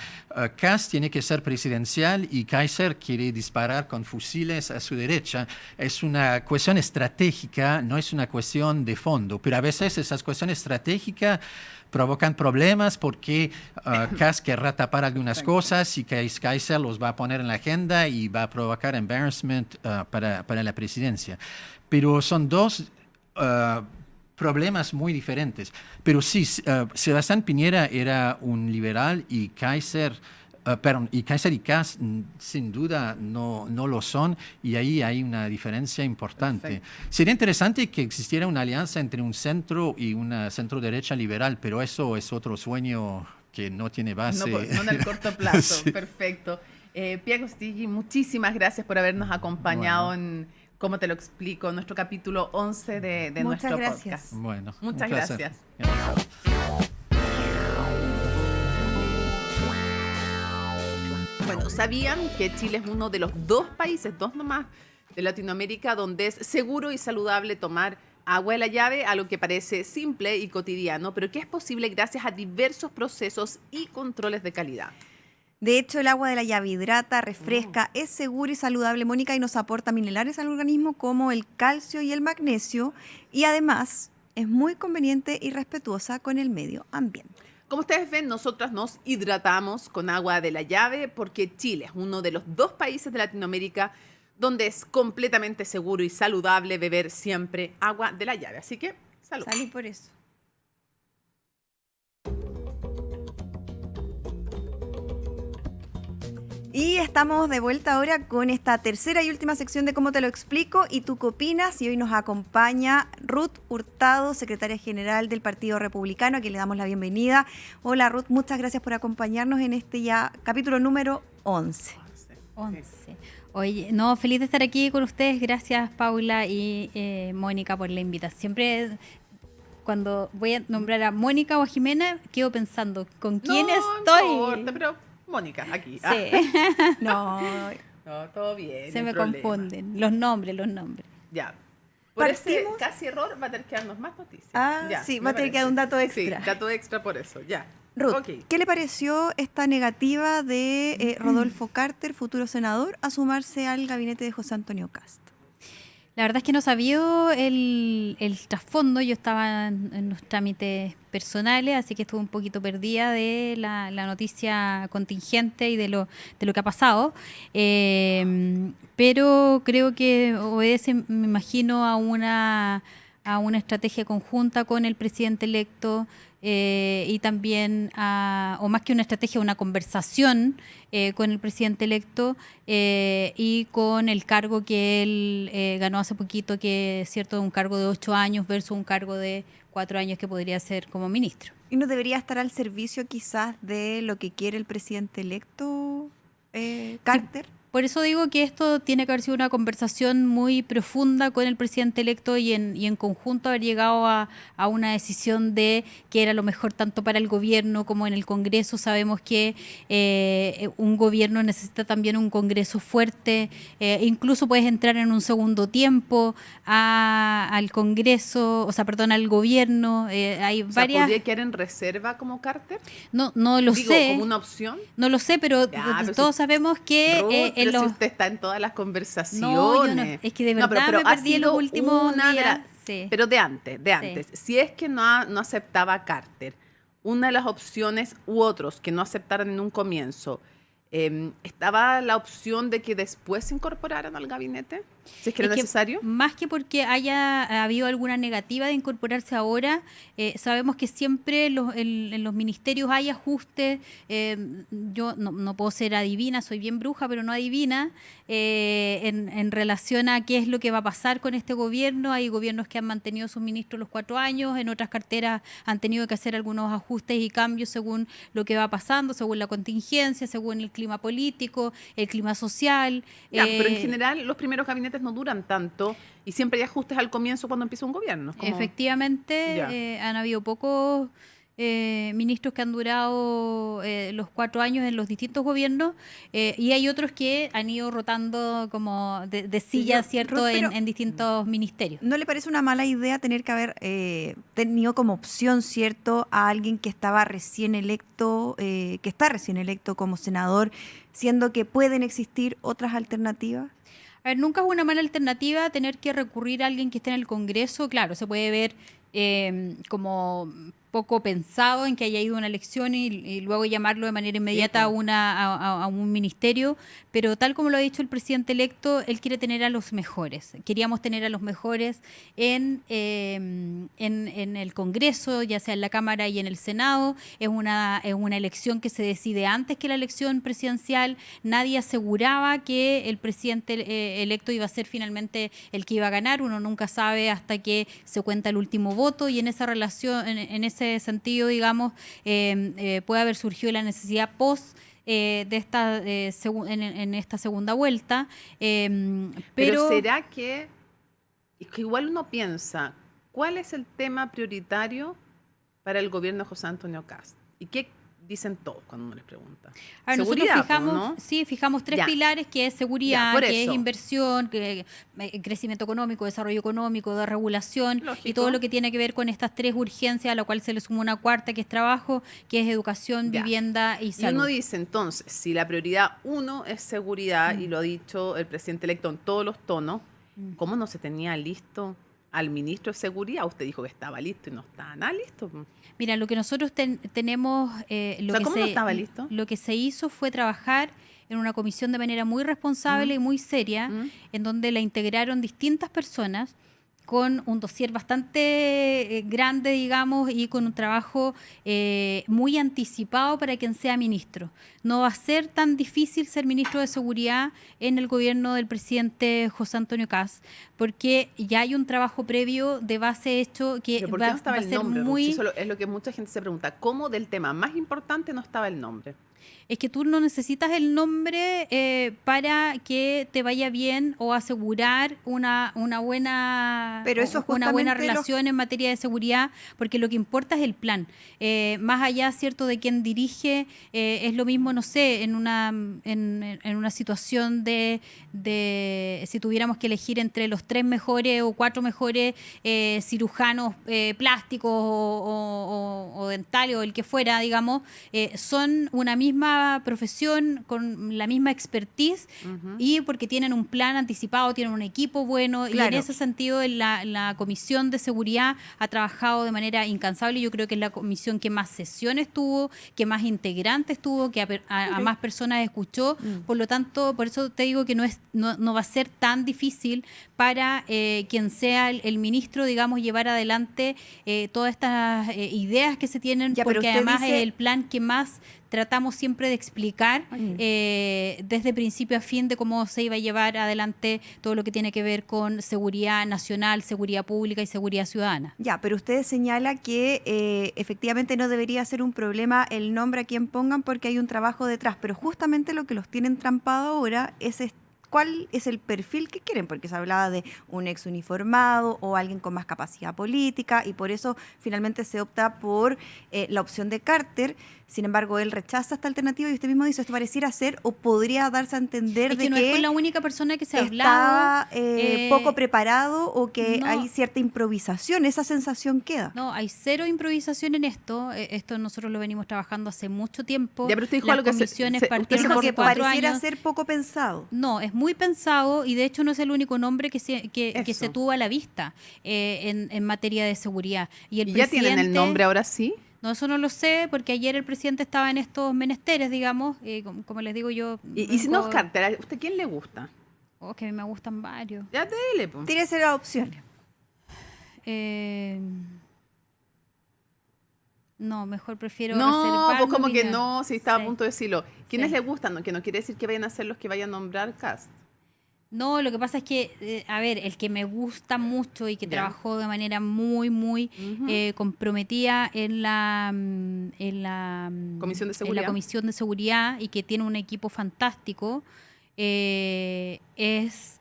Kast tiene que ser presidencial y Kaiser quiere disparar con fusiles a su derecha. Es una cuestión estratégica, no es una cuestión de fondo, pero a veces esas cuestiones estratégicas provocan problemas porque Kast querrá tapar algunas cosas y Kaiser los va a poner en la agenda y va a provocar embarrassment para la presidencia. Pero son dos problemas muy diferentes. Pero sí, Sebastián Piñera era un liberal y Kaiser y Kast sin duda no lo son, y ahí hay una diferencia importante. Perfecto. Sería interesante que existiera una alianza entre un centro y una centro-derecha liberal, pero eso es otro sueño que no tiene base. No, no en el corto plazo. Sí. Perfecto. Pia Costigli, muchísimas gracias por habernos acompañado en Cómo te lo explico, nuestro capítulo 11 de Muchas nuestro gracias. podcast. Bueno, Muchas un placer. gracias. Bueno, ¿sabían que Chile es uno de los 2 países, 2 nomás, de Latinoamérica donde es seguro y saludable tomar agua de la llave, algo que parece simple y cotidiano, pero que es posible gracias a diversos procesos y controles de calidad? De hecho, el agua de la llave hidrata, refresca, es segura y saludable, Mónica, y nos aporta minerales al organismo como el calcio y el magnesio, y además es muy conveniente y respetuosa con el medio ambiente. Como ustedes ven, nosotras nos hidratamos con agua de la llave porque Chile es uno de los 2 países de Latinoamérica donde es completamente seguro y saludable beber siempre agua de la llave. Así que, salud. Salud por eso. Y estamos de vuelta ahora con esta tercera y última sección de Cómo te lo explico. ¿Y tú qué opinas? Y hoy nos acompaña Ruth Hurtado, secretaria general del Partido Republicano, a quien le damos la bienvenida. Hola Ruth, muchas gracias por acompañarnos en este ya capítulo número 11. 11. Oye, no, feliz de estar aquí con ustedes. Gracias, Paula y Mónica, por la invitación. Siempre cuando voy a nombrar a Mónica o a Jimena, quedo pensando, ¿con quién estoy? No importa, pero Mónica, aquí. Sí, No, No, todo bien. se no me hay problema. confunden los nombres. Ya. Por ese Partimos- casi error va a tener que darnos más noticias. Ah, Ya, sí, me va a tener que parece. dar un dato extra. Sí, dato extra por eso, ya. Ruth, Ok. ¿qué le pareció esta negativa de Rodolfo Carter, futuro senador, a sumarse al gabinete de José Antonio Kast? La verdad es que no sabía el trasfondo. Yo estaba en los trámites personales, así que estuve un poquito perdida de la noticia contingente y de lo que ha pasado. Pero creo que obedece, me imagino, a una estrategia conjunta con el presidente electo, y también, o más que una estrategia, una conversación con el presidente electo, y con el cargo que él ganó hace poquito, que es cierto, un cargo de 8 años versus un cargo de 4 años que podría ser como ministro. ¿Y no debería estar al servicio quizás de lo que quiere el presidente electo, Carter? Por eso digo que esto tiene que haber sido una conversación muy profunda con el presidente electo y en conjunto haber llegado a una decisión de que era lo mejor tanto para el gobierno como en el Congreso. Sabemos que un gobierno necesita también un Congreso fuerte, incluso puedes entrar en un segundo tiempo al Congreso, o sea, perdón, al gobierno. Hay O sea, varias... ¿podría quedar en reserva como Carter? No lo Digo, sé. como una opción. No lo sé, pero Ya, pero todos si- sabemos que Ruth, pero si usted está en todas las conversaciones. No, yo no, es que de verdad me ha perdí en sido los últimos una de días. las- Sí. Pero de antes. Si es que no aceptaba Carter, una de las opciones u otros que no aceptaran en un comienzo, ¿estaba la opción de que después se incorporaran al gabinete? Si es que era Es que necesario. más que porque haya habido alguna negativa de incorporarse ahora, sabemos que siempre en los ministerios hay ajustes. Yo no puedo ser adivina, soy bien bruja, pero no adivina, en relación a qué es lo que va a pasar con este gobierno. Hay gobiernos que han mantenido sus ministros los 4 años, en otras carteras han tenido que hacer algunos ajustes y cambios según lo que va pasando, según la contingencia, según el clima político, el clima social. Ya, pero en general los primeros gabinetes no duran tanto y siempre hay ajustes al comienzo cuando empieza un gobierno. Es como- Efectivamente, Ya. han habido pocos ministros que han durado los 4 años en los distintos gobiernos, y hay otros que han ido rotando como de silla, ¿cierto?, Ruth, pero en distintos ministerios. ¿no le parece una mala idea tener que haber tenido como opción, cierto, a alguien que estaba recién electo, que está recién electo como senador, siendo que pueden existir otras alternativas? A ver, nunca es una mala alternativa tener que recurrir a alguien que esté en el Congreso. Claro, se puede ver como poco pensado en que haya ido a una elección y luego llamarlo de manera inmediata a un ministerio, pero tal como lo ha dicho el presidente electo, él quiere tener a los mejores. Queríamos tener a los mejores en el Congreso, ya sea en la Cámara y en el Senado. Es una elección que se decide antes que la elección presidencial. Nadie aseguraba que el presidente electo iba a ser finalmente el que iba a ganar. Uno nunca sabe hasta que se cuenta el último voto, y en esa relación, en ese sentido, digamos, puede haber surgido la necesidad post de esta en esta segunda vuelta, Pero ¿será que, es que igual uno piensa, cuál es el tema prioritario para el gobierno de José Antonio Kast? ¿Y qué dicen todos cuando uno les pregunta? A ver, nosotros Seguridad, fijamos, ¿no? sí, fijamos 3 Ya. pilares, que es seguridad, Ya, por que es eso. inversión, crecimiento económico, desarrollo económico, de regulación, Lógico. y todo lo que tiene que ver con estas 3 urgencias, a la cual se le suma una cuarta, que es trabajo, que es educación, Ya. vivienda y Y salud. uno dice, entonces, si la prioridad 1 es seguridad, y lo ha dicho el presidente electo en todos los tonos, ¿cómo no se tenía listo al ministro de Seguridad? Usted dijo que estaba listo y no estaba nada listo. Mira, lo que nosotros tenemos, ¿Cómo no estaba listo? lo que se hizo fue trabajar en una comisión de manera muy responsable y muy seria, en donde la integraron distintas personas con un dossier bastante grande, digamos, y con un trabajo muy anticipado para quien sea ministro. No va a ser tan difícil ser ministro de Seguridad en el gobierno del presidente José Antonio Kast, porque ya hay un trabajo previo de base hecho que ¿Pero por qué no estaba va a el ser nombre? Ruth? muy... Si eso es lo que mucha gente se pregunta. ¿Cómo del tema más importante no estaba el nombre? Es que tú no necesitas el nombre para que te vaya bien o asegurar una buena, Pero eso es una buena justamente relación en materia de seguridad, porque lo que importa es el plan. Más allá, cierto, de quien dirige, es lo mismo, no sé, en una situación de si tuviéramos que elegir entre los 3 mejores o 4 mejores cirujanos plásticos o dentales o el que fuera, digamos, son una misma profesión con la misma expertise, y porque tienen un plan anticipado, tienen un equipo bueno, Claro. y en ese sentido la Comisión de Seguridad ha trabajado de manera incansable. Yo creo que es la comisión que más sesiones tuvo, que más integrantes tuvo, que a más personas escuchó. Por lo tanto, por eso te digo que no va a ser tan difícil para quien sea el ministro, digamos, llevar adelante todas estas ideas que se tienen, Ya, pero porque usted además dice- es el plan que más tratamos siempre de explicar desde principio a fin, de cómo se iba a llevar adelante todo lo que tiene que ver con seguridad nacional, seguridad pública y seguridad ciudadana. Ya, pero usted señala que efectivamente no debería ser un problema el nombre a quien pongan porque hay un trabajo detrás, pero justamente lo que los tienen trampado ahora es cuál es el perfil que quieren, porque se hablaba de un ex uniformado o alguien con más capacidad política, y por eso finalmente se opta por la opción de Carter. Sin embargo, él rechaza esta alternativa y usted mismo dice, esto pareciera ser o podría darse a entender Es de que no es con la única persona que se ha está hablado. poco preparado o que no. hay cierta improvisación. Esa sensación queda. No, hay cero improvisación en esto. Esto nosotros lo venimos trabajando hace mucho tiempo. Ya, pero usted dijo Las algo que comisiones usted partieron dijo hace que 4 pareciera años. ser poco pensado. No, es muy pensado, y de hecho no es el único nombre que se Eso. tuvo a la vista en materia de seguridad. Y el ¿Y ya tienen el presidente- nombre ahora sí? No, eso no lo sé, porque ayer el presidente estaba en estos menesteres, digamos, como les digo yo. Y si no es vengo- Carter, ¿a usted quién le gusta? Oh, que a mí me gustan varios. Ya dele, pues. Tírese las opciones. No, mejor prefiero No, reservar pues mi como que opinión. no, si estaba a Sí. punto de decirlo. ¿Quiénes Sí. le gustan? Que no quiere decir que vayan a ser los que vayan a nombrar Kast. No, lo que pasa es que, a ver, el que me gusta mucho y que Ya. trabajó de manera muy, muy Ujú. comprometida en la Comisión de en Seguridad. la Comisión de Seguridad, y que tiene un equipo fantástico, es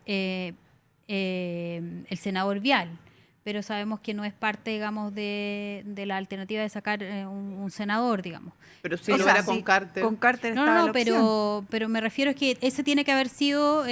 el senador Vial. pero sabemos que no es parte, digamos, de la alternativa de sacar un senador, digamos. Pero si O lo sea, era con sí, Carter. con Carter No, estaba no, la opción. pero me refiero es que ese tiene que haber sido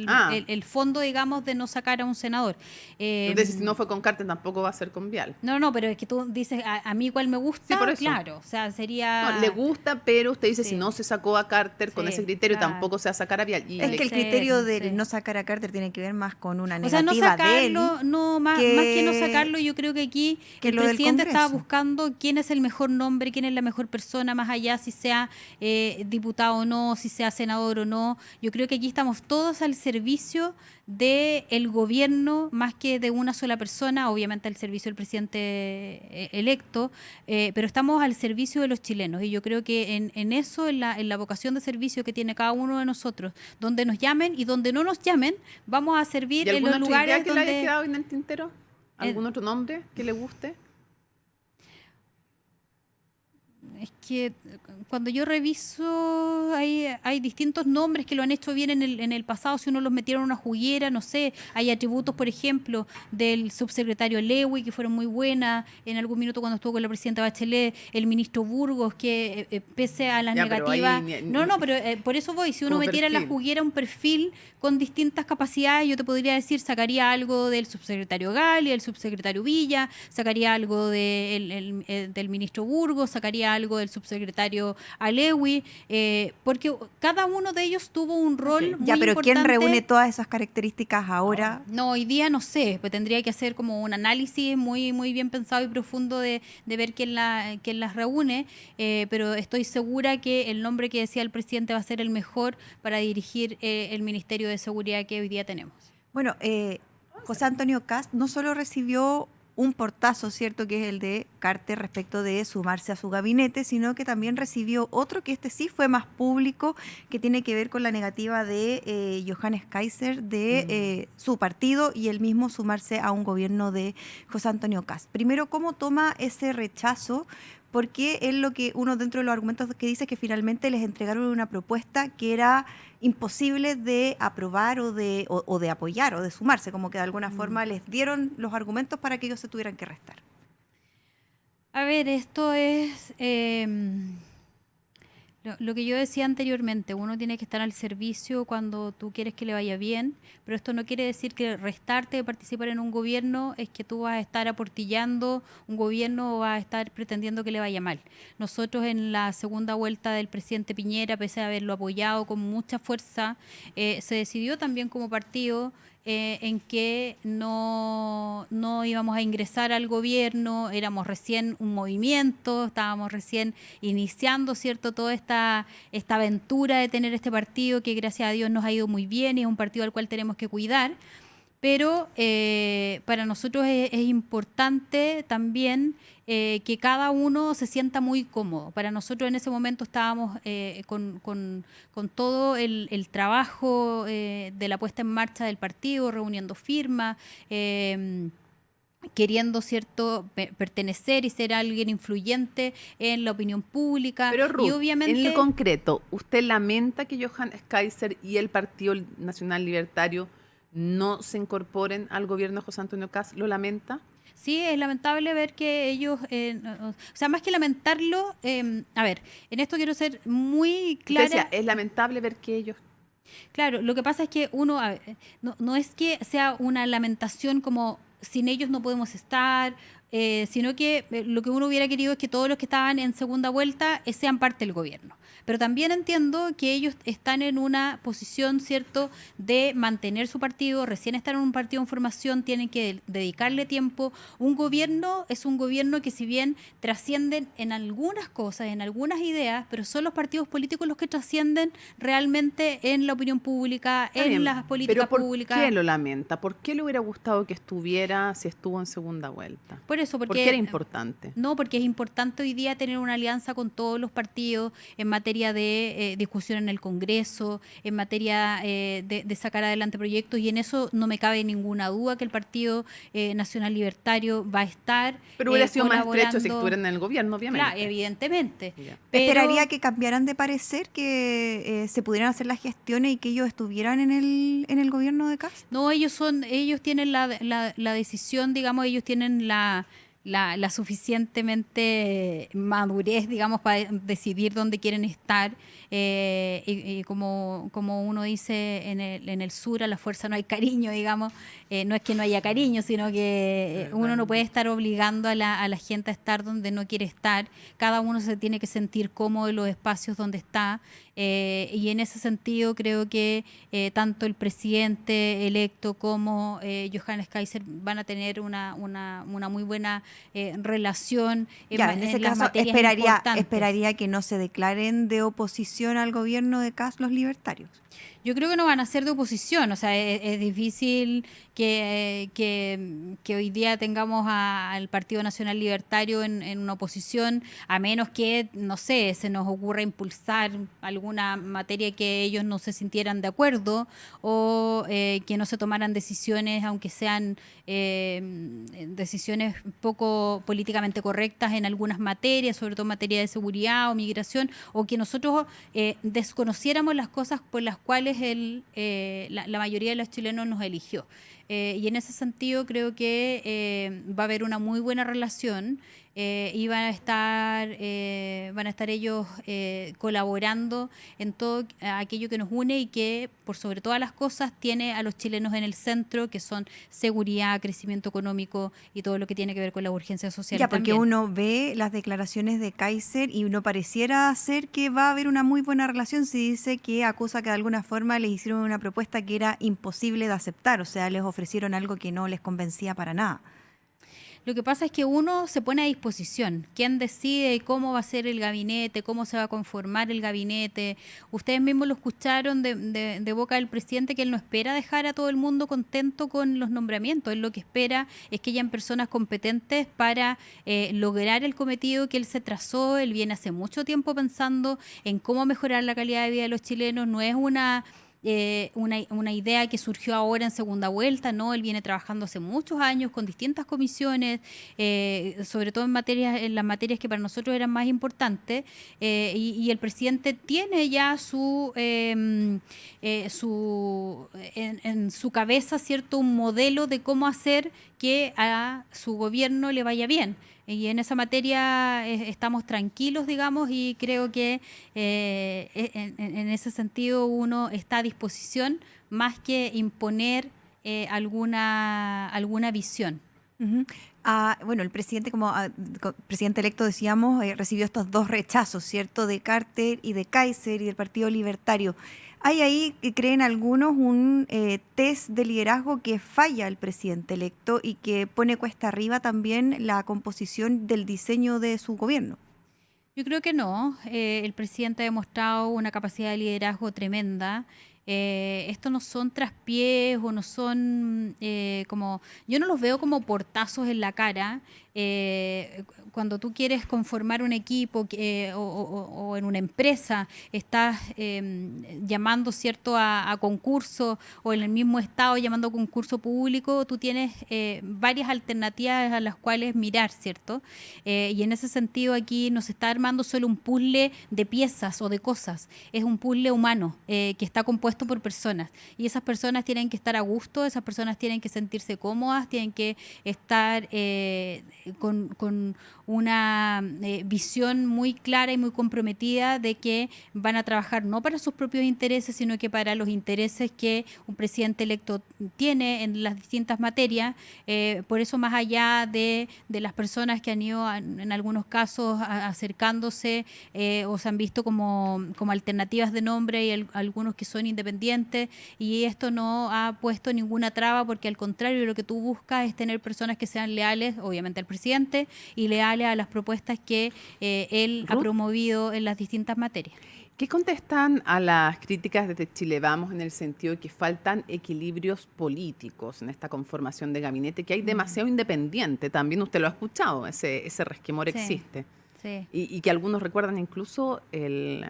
Ah. el fondo, digamos, de no sacar a un senador. Entonces, si no fue con Carter, tampoco va a ser con Vial. No, pero es que tú dices, a mí cuál me gusta, Sí, por eso. claro, o sea, sería... No, le gusta, pero usted dice, Sí. si no se sacó a Carter con Sí, ese criterio, claro. tampoco se va a sacar a Vial. Y Es le- que el Sí, criterio sí. del no sacar a Carter tiene que ver más con una O sea, no negativa de él. sacarlo, no, más que no sacarlo, yo creo que aquí que el lo del presidente estaba Congreso. buscando quién es el mejor nombre, quién es la mejor persona, más allá si sea diputado o no, si sea senador o no. Yo creo que aquí estamos todos al servicio del gobierno, más que de una sola persona, obviamente al servicio del presidente electo, pero estamos al servicio de los chilenos. Y yo creo que en eso, en la vocación de servicio que tiene cada uno de nosotros, donde nos llamen y donde no nos llamen, vamos a servir ¿Y en alguna los otra idea lugares que le haya donde... quedado en el tintero? ¿Algún otro nombre que le guste? Es que cuando yo reviso hay distintos nombres que lo han hecho bien en el pasado, si uno los metiera en una juguera, no sé, hay atributos, por ejemplo, del subsecretario Lewy que fueron muy buenas, en algún minuto cuando estuvo con la presidenta Bachelet, el ministro Burgos, que pese a las Ya, pero ahí negativas... ni- No, pero por eso voy, si uno como metiera en la perfil. juguera un perfil con distintas capacidades, yo te podría decir, sacaría algo del subsecretario Gali, del subsecretario Villa, sacaría algo del ministro Burgos, sacaría algo del subsecretario Alewi, porque cada uno de ellos tuvo un rol muy Ya, pero ¿quién importante. reúne todas esas características ahora? No, hoy día no sé, pues tendría que hacer como un análisis muy, muy bien pensado y profundo de ver quién las reúne, pero estoy segura que el nombre que decía el presidente va a ser el mejor para dirigir el Ministerio de Seguridad que hoy día tenemos. Bueno, José Antonio Kast no solo recibió un portazo, ¿cierto?, que es el de Carter respecto de sumarse a su gabinete, sino que también recibió otro que este sí fue más público, que tiene que ver con la negativa de Johannes Kaiser de su partido y él mismo sumarse a un gobierno de José Antonio Kast. Primero, ¿cómo toma ese rechazo? Porque él lo que uno dentro de los argumentos que dice es que finalmente les entregaron una propuesta que era imposible de aprobar o de apoyar o de sumarse, como que de alguna forma les dieron los argumentos para que ellos se tuvieran que restar. A ver, esto es lo que yo decía anteriormente, uno tiene que estar al servicio cuando tú quieres que le vaya bien, pero esto no quiere decir que restarte de participar en un gobierno es que tú vas a estar aportillando un gobierno o vas a estar pretendiendo que le vaya mal. Nosotros en la segunda vuelta del presidente Piñera, pese a haberlo apoyado con mucha fuerza, se decidió también como partido en que no íbamos a ingresar al gobierno, éramos recién un movimiento, estábamos recién iniciando, ¿cierto?, toda esta aventura de tener este partido que gracias a Dios nos ha ido muy bien y es un partido al cual tenemos que cuidar, pero para nosotros es importante también que cada uno se sienta muy cómodo. Para nosotros en ese momento estábamos con todo el trabajo de la puesta en marcha del partido, reuniendo firmas, queriendo, ¿cierto?, pertenecer y ser alguien influyente en la opinión pública. Pero Ruth, y obviamente, en lo concreto, ¿usted lamenta que Johannes Kaiser y el Partido Nacional Libertario no se incorporen al gobierno de José Antonio Kast? ¿Lo lamenta? sí, es lamentable ver que ellos, o sea, más que lamentarlo, a ver, en esto quiero ser muy Usted clara. decía, es lamentable ver que ellos... Claro, lo que pasa es que uno, a ver, no es que sea una lamentación como sin ellos no podemos estar, sino que lo que uno hubiera querido es que todos los que estaban en segunda vuelta sean parte del gobierno. Pero también entiendo que ellos están en una posición, ¿cierto?, de mantener su partido, recién están en un partido en formación, tienen que dedicarle tiempo. Un gobierno es un gobierno que si bien trascienden en algunas cosas, en algunas ideas, pero son los partidos políticos los que trascienden realmente en la opinión pública, Está en bien, las políticas pero ¿por públicas. qué lo lamenta? ¿Por qué le hubiera gustado que estuviera si estuvo en segunda vuelta? Por por eso, ¿Por qué era importante? No, porque es importante hoy día tener una alianza con todos los partidos en materia de discusión en el Congreso, en materia de sacar adelante proyectos, y en eso no me cabe ninguna duda que el Partido Nacional Libertario va a estar Pero hubiera sido más estrecho si colaborando. estuvieran en el gobierno, obviamente. Claro, evidentemente. Ya. Pero ¿Esperaría que cambiaran de parecer, que se pudieran hacer las gestiones y que ellos estuvieran en el gobierno de Kast? no, ellos tienen la decisión, digamos, ellos tienen la suficientemente madurez, digamos, para decidir dónde quieren estar. Y como uno dice en el sur, a la fuerza no hay cariño, digamos. No es que no haya cariño, sino que uno no puede estar obligando a la gente a estar donde no quiere estar. Cada uno se tiene que sentir cómodo en los espacios donde está. Y en ese sentido creo que tanto el presidente electo como Johannes Kaiser van a tener una muy buena relación En ese las caso, materias importantes. esperaría que no se declaren de oposición al gobierno de Kast los libertarios. Yo creo que no van a ser de oposición, o sea, es difícil que hoy día tengamos al Partido Nacional Libertario en una oposición, a menos que, no sé, se nos ocurra impulsar alguna materia que ellos no se sintieran de acuerdo, o que no se tomaran decisiones, aunque sean decisiones poco políticamente correctas en algunas materias, sobre todo en materia de seguridad o migración, o que nosotros desconociéramos las cosas por las cuales la mayoría de los chilenos nos eligió. Y en ese sentido creo que va a haber una muy buena relación y van a estar ellos colaborando en todo aquello que nos une y que, por sobre todas las cosas, tiene a los chilenos en el centro, que son seguridad, crecimiento económico y todo lo que tiene que ver con la urgencia social. Ya, porque también. uno ve las declaraciones de Kaiser y uno pareciera ser que va a haber una muy buena relación si dice que acusa que de alguna forma les hicieron una propuesta que era imposible de aceptar, o sea, les ofrecieron algo que no les convencía para nada. Lo que pasa es que uno se pone a disposición. ¿Quién decide cómo va a ser el gabinete, cómo se va a conformar el gabinete? Ustedes mismos lo escucharon de boca del presidente, que él no espera dejar a todo el mundo contento con los nombramientos. Él lo que espera es que hayan personas competentes para lograr el cometido que él se trazó. Él viene hace mucho tiempo pensando en cómo mejorar la calidad de vida de los chilenos. No es una idea que surgió ahora en segunda vuelta, no, él viene trabajando hace muchos años con distintas comisiones, sobre todo en las materias que para nosotros eran más importantes, y el presidente tiene ya en su cabeza, ¿cierto?, un modelo de cómo hacer que a su gobierno le vaya bien. Y en esa materia estamos tranquilos, digamos, y creo que en ese sentido uno está a disposición más que imponer alguna visión. Uh-huh. Bueno, el presidente, presidente electo decíamos, recibió estos dos rechazos, ¿cierto?, de Carter y de Kaiser y del Partido Libertario. Hay ahí, que creen algunos, un test de liderazgo que falla el presidente electo y que pone cuesta arriba también la composición del diseño de su gobierno. Yo creo que no. El presidente ha demostrado una capacidad de liderazgo tremenda. Esto no son traspiés o no son yo no los veo como portazos en la cara. Cuando tú quieres conformar un equipo o en una empresa, estás llamando, ¿cierto?, a concurso, o en el mismo estado llamando a concurso público, tú tienes varias alternativas a las cuales mirar, ¿cierto? Y en ese sentido aquí no se está armando solo un puzzle de piezas o de cosas, es un puzzle humano que está compuesto por personas, y esas personas tienen que estar a gusto, esas personas tienen que sentirse cómodas, tienen que estar con una visión muy clara y muy comprometida de que van a trabajar no para sus propios intereses, sino que para los intereses que un presidente electo tiene en las distintas materias. Por eso, más allá de las personas que han ido en algunos casos acercándose o se han visto como alternativas de nombre, y algunos que son independientes, independientes, y esto no ha puesto ninguna traba, porque al contrario, lo que tú buscas es tener personas que sean leales, obviamente al presidente, y leales a las propuestas que él ha Ruth, promovido en las distintas materias. ¿qué contestan a las críticas desde Chile Vamos en el sentido de que faltan equilibrios políticos en esta conformación de gabinete, que hay demasiado independiente? También usted lo ha escuchado, ese resquemor Sí. existe. Sí. Y que algunos recuerdan incluso el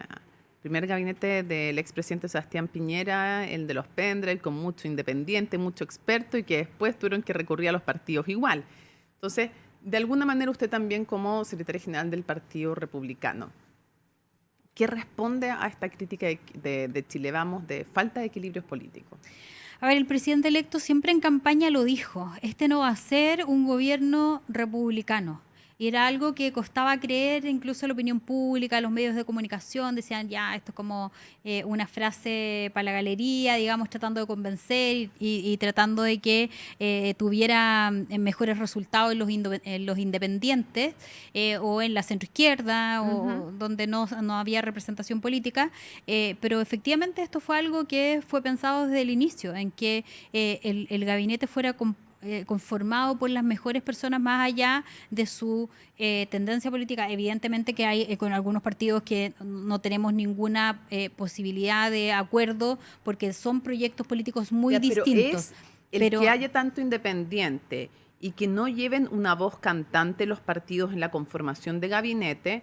primer gabinete del expresidente Sebastián Piñera, el de los pendrive, con mucho independiente, mucho experto, y que después tuvieron que recurrir a los partidos igual. Entonces, de alguna manera usted también como secretaria general del Partido Republicano, ¿qué responde a esta crítica de Chile Vamos de falta de equilibrios políticos? A ver, el presidente electo siempre en campaña lo dijo, este no va a ser un gobierno republicano. Y era algo que costaba creer, incluso la opinión pública, los medios de comunicación decían, ya, esto es como una frase para la galería, digamos, tratando de convencer y tratando de que tuviera mejores resultados en los independientes o en la centroizquierda, o donde no había representación política. Pero efectivamente esto fue algo que fue pensado desde el inicio, en que el gabinete fuera conformado por las mejores personas más allá de su tendencia política. Evidentemente que hay con algunos partidos que no tenemos ninguna posibilidad de acuerdo porque son proyectos políticos muy Ya, pero distintos. es el que haya tanto independiente y que no lleven una voz cantante los partidos en la conformación de gabinete,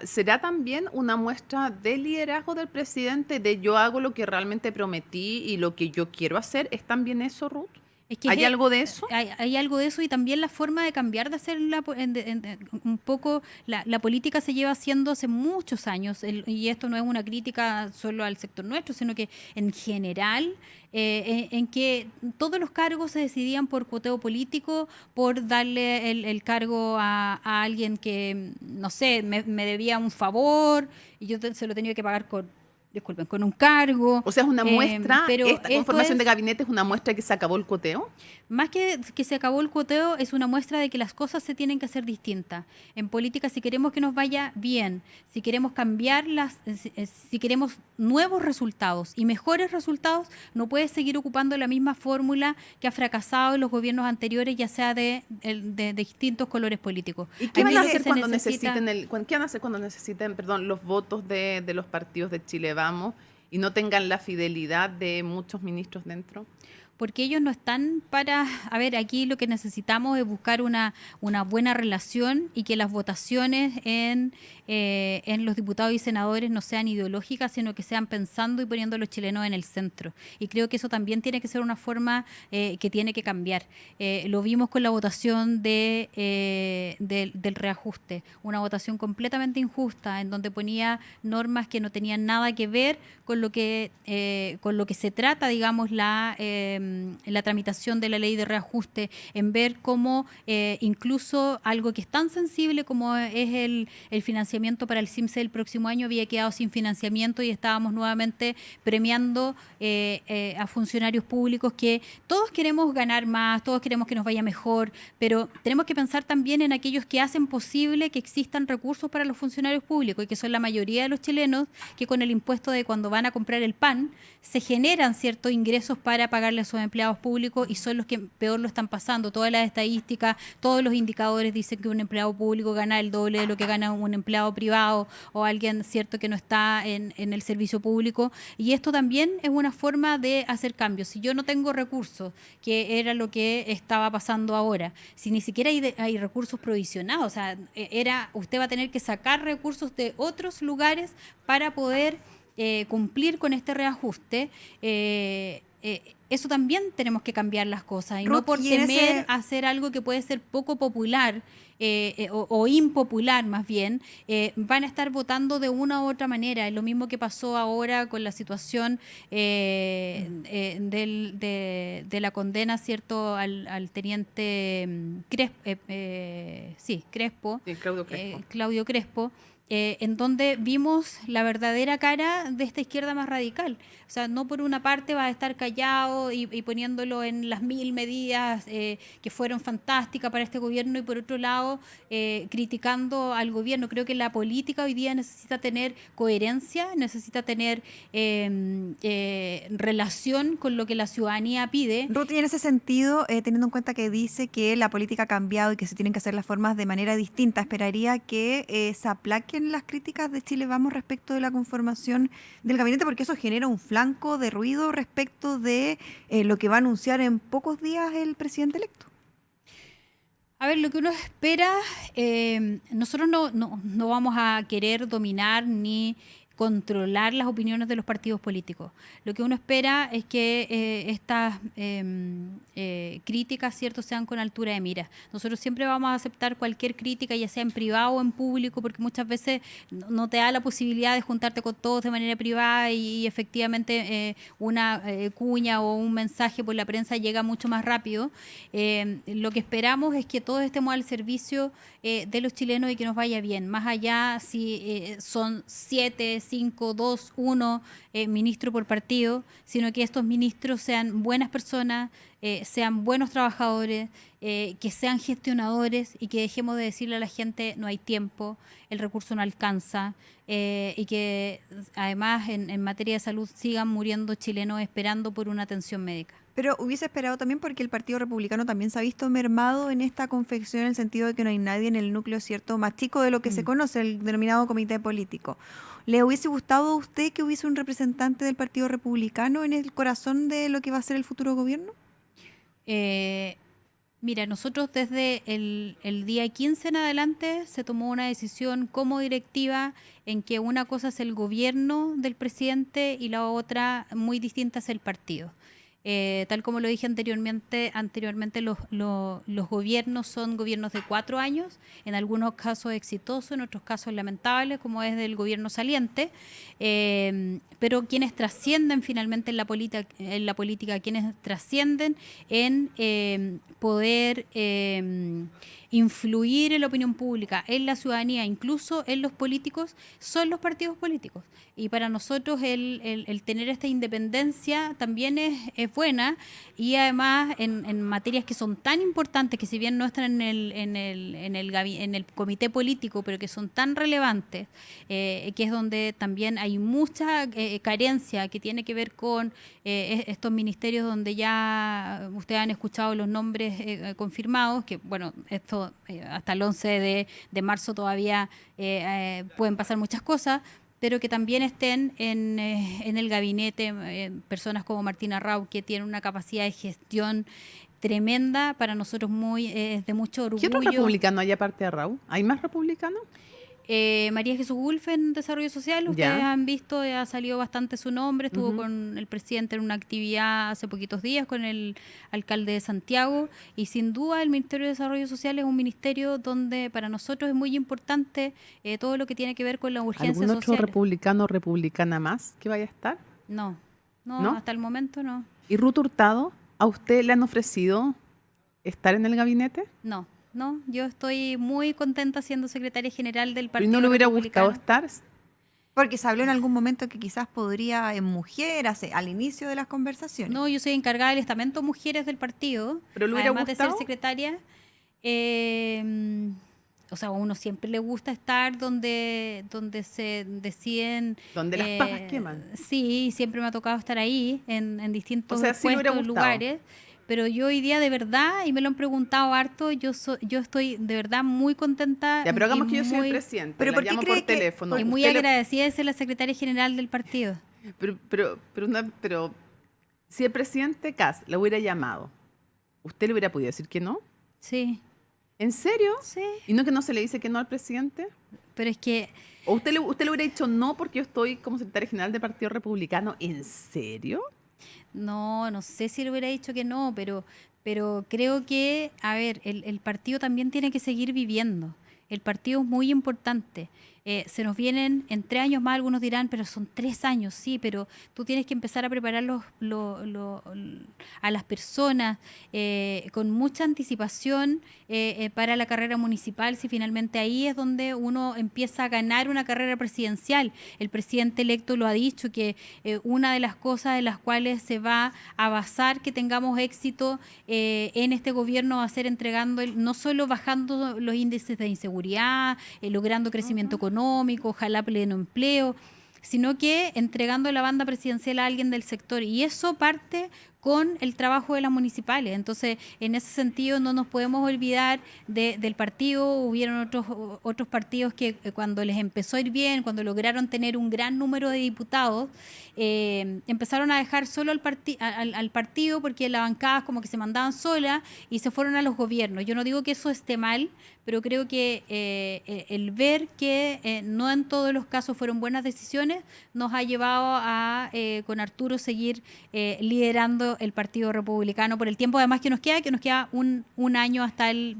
¿será también una muestra de liderazgo del presidente, de yo hago lo que realmente prometí y lo que yo quiero hacer? ¿Es también eso, Ruth? Es que ¿Hay algo de eso? Hay algo de eso, y también la forma de cambiar, de hacer un poco, la política se lleva haciendo hace muchos años, y esto no es una crítica solo al sector nuestro, sino que en general, en que todos los cargos se decidían por cuoteo político, por darle el cargo a alguien que, no sé, me debía un favor y yo se lo tenía que pagar con un cargo. O sea, es una muestra, pero esta esto conformación es, de gabinete es una muestra que se acabó el coteo. más que se acabó el cuoteo, es una muestra de que las cosas se tienen que hacer distintas. En política, si queremos que nos vaya bien, si queremos cambiar si queremos nuevos resultados y mejores resultados, no puedes seguir ocupando la misma fórmula que ha fracasado en los gobiernos anteriores, ya sea de distintos colores políticos. ¿Y qué van a Aquí hacer se cuando necesita- necesiten qué van a hacer cuando necesiten, perdón, los votos de los partidos de Chile Vamos y no tengan la fidelidad de muchos ministros dentro? Porque ellos no están para... A ver, aquí lo que necesitamos es buscar una buena relación, y que las votaciones en los diputados y senadores no sean ideológicas, sino que sean pensando y poniendo a los chilenos en el centro. Y creo que eso también tiene que ser una forma que tiene que cambiar. Lo vimos con la votación del reajuste, una votación completamente injusta, en donde ponía normas que no tenían nada que ver con lo que se trata, digamos, la tramitación de la ley de reajuste, en ver cómo incluso algo que es tan sensible como es el financiamiento para el CIMSE del próximo año había quedado sin financiamiento, y estábamos nuevamente premiando a funcionarios públicos, que todos queremos ganar más, todos queremos que nos vaya mejor, pero tenemos que pensar también en aquellos que hacen posible que existan recursos para los funcionarios públicos, y que son la mayoría de los chilenos, que con el impuesto de cuando van a comprar el pan se generan ciertos ingresos para pagarle a sus empleados públicos, y son los que peor lo están pasando. Todas las estadísticas, todos los indicadores dicen que un empleado público gana el doble de lo que gana un empleado privado, o alguien, cierto, que no está en el servicio público. Y esto también es una forma de hacer cambios. Si yo no tengo recursos, que era lo que estaba pasando ahora, si ni siquiera hay recursos provisionados, o sea, usted va a tener que sacar recursos de otros lugares para poder cumplir con este reajuste. Eso también tenemos que cambiar las cosas, y Ruth, no por y en temer ese- hacer algo que puede ser poco popular o impopular más bien. Van a estar votando de una u otra manera. Es lo mismo que pasó ahora con la situación de la condena, ¿cierto?, al teniente Crespo, Sí, Claudio Crespo. Claudio Crespo, en donde vimos la verdadera cara de esta izquierda más radical. O sea, no por una parte va a estar callado y poniéndolo en las 1000 medidas que fueron fantásticas para este gobierno, y por otro lado criticando al gobierno. Creo que la política hoy día necesita tener coherencia, necesita tener relación con lo que la ciudadanía pide. Ruth, y en ese sentido, teniendo en cuenta que dice que la política ha cambiado y que se tienen que hacer las formas de manera distinta, esperaría que se aplaquen las críticas de Chile Vamos respecto de la conformación del gabinete, porque eso genera un flanco de ruido respecto de lo que va a anunciar en pocos días el presidente electo. A ver, lo que uno espera, nosotros no vamos a querer dominar ni controlar las opiniones de los partidos políticos. Lo que uno espera es que estas críticas, ¿cierto?, sean con altura de mira. Nosotros siempre vamos a aceptar cualquier crítica, ya sea en privado o en público, porque muchas veces no te da la posibilidad de juntarte con todos de manera privada y efectivamente una cuña o un mensaje por la prensa llega mucho más rápido. Lo que esperamos es que todos estemos al servicio de los chilenos y que nos vaya bien, más allá si son 7, 5, 2, 1 ministro por partido, sino que estos ministros sean buenas personas, sean buenos trabajadores, que sean gestionadores, y que dejemos de decirle a la gente no hay tiempo, el recurso no alcanza, y que además en materia de salud sigan muriendo chilenos esperando por una atención médica. Pero hubiese esperado también, porque el Partido Republicano también se ha visto mermado en esta confección, en el sentido de que no hay nadie en el núcleo, ¿cierto?, más chico de lo que se conoce, el denominado comité político. ¿Le hubiese gustado a usted que hubiese un representante del Partido Republicano en el corazón de lo que va a ser el futuro gobierno? Mira, nosotros desde el día 15 en adelante se tomó una decisión como directiva en que una cosa es el gobierno del presidente y la otra muy distinta es el partido. Tal como lo dije anteriormente los gobiernos son gobiernos de 4 años, en algunos casos exitosos, en otros casos lamentables, como es del gobierno saliente, pero quienes trascienden finalmente en la política, quienes trascienden en poder influir en la opinión pública, en la ciudadanía, incluso en los políticos, son los partidos políticos. Y para nosotros el tener esta independencia también es buena, y además en materias que son tan importantes, que si bien no están en el comité político, pero que son tan relevantes, que es donde también hay mucha carencia que tiene que ver con estos ministerios donde ya ustedes han escuchado los nombres confirmados, que bueno, esto hasta el 11 de marzo todavía pueden pasar muchas cosas, pero que también estén en el gabinete personas como Martina Rau, que tiene una capacidad de gestión tremenda, para nosotros de mucho orgullo. ¿Qué otro republicano hay aparte de Rau? ¿Hay más republicanos? María Jesús Gulfe en Desarrollo Social, ustedes han visto, ha salido bastante su nombre, estuvo con el presidente en una actividad hace poquitos días con el alcalde de Santiago, y sin duda el Ministerio de Desarrollo Social es un ministerio donde para nosotros es muy importante todo lo que tiene que ver con la urgencia social. ¿Algún otro republicano o republicana más que vaya a estar? No, ¿No? hasta el momento no. ¿Y Ruth Hurtado, a usted le han ofrecido estar en el gabinete? No, yo estoy muy contenta siendo secretaria general del ¿Y Partido no le hubiera Republicano. gustado estar? Porque se habló en algún momento que quizás podría en mujer al inicio de las conversaciones. No, yo soy encargada del estamento Mujeres del partido, ¿Pero le hubiera además de ser gustado? secretaria. O sea, a uno siempre le gusta estar donde se deciden... Donde las papas queman. Sí, siempre me ha tocado estar ahí, en distintos O sea, sí le hubiera puestos, gustado. lugares. Pero yo hoy día, de verdad, y me lo han preguntado harto, yo estoy de verdad muy contenta. Ya, pero hagamos y que yo soy el muy- presidente. ¿Pero la por qué llamo cree por que- teléfono. Y muy Usted le- agradecida de ser la secretaria general del partido. Pero si el presidente Kast le hubiera llamado, ¿usted le hubiera podido decir que no? Sí, ¿En serio? sí. ¿Y no que no se le dice que no al presidente? Pero es que... ¿O usted le hubiera dicho no porque yo estoy como secretaria general del Partido Republicano? ¿En serio? No sé si le hubiera dicho que no, pero creo que, a ver, el partido también tiene que seguir viviendo. El partido es muy importante. se nos vienen en 3 años más, algunos dirán, pero son 3 años, sí, pero tú tienes que empezar a preparar a las personas con mucha anticipación para la carrera municipal, si finalmente ahí es donde uno empieza a ganar una carrera presidencial. El presidente electo lo ha dicho, que una de las cosas en las cuales se va a basar que tengamos éxito en este gobierno va a ser entregando, no solo bajando los índices de inseguridad, logrando crecimiento económico, ojalá pleno empleo, sino que entregando la banda presidencial a alguien del sector. Y eso parte con el trabajo de las municipales. Entonces, en ese sentido, no nos podemos olvidar del partido. Hubieron otros partidos que cuando les empezó a ir bien, cuando lograron tener un gran número de diputados, empezaron a dejar solo al partido porque las bancadas como que se mandaban solas y se fueron a los gobiernos. Yo no digo que eso esté mal, pero creo que el ver que no en todos los casos fueron buenas decisiones nos ha llevado a, con Arturo, seguir liderando el Partido Republicano por el tiempo además que nos queda un año hasta el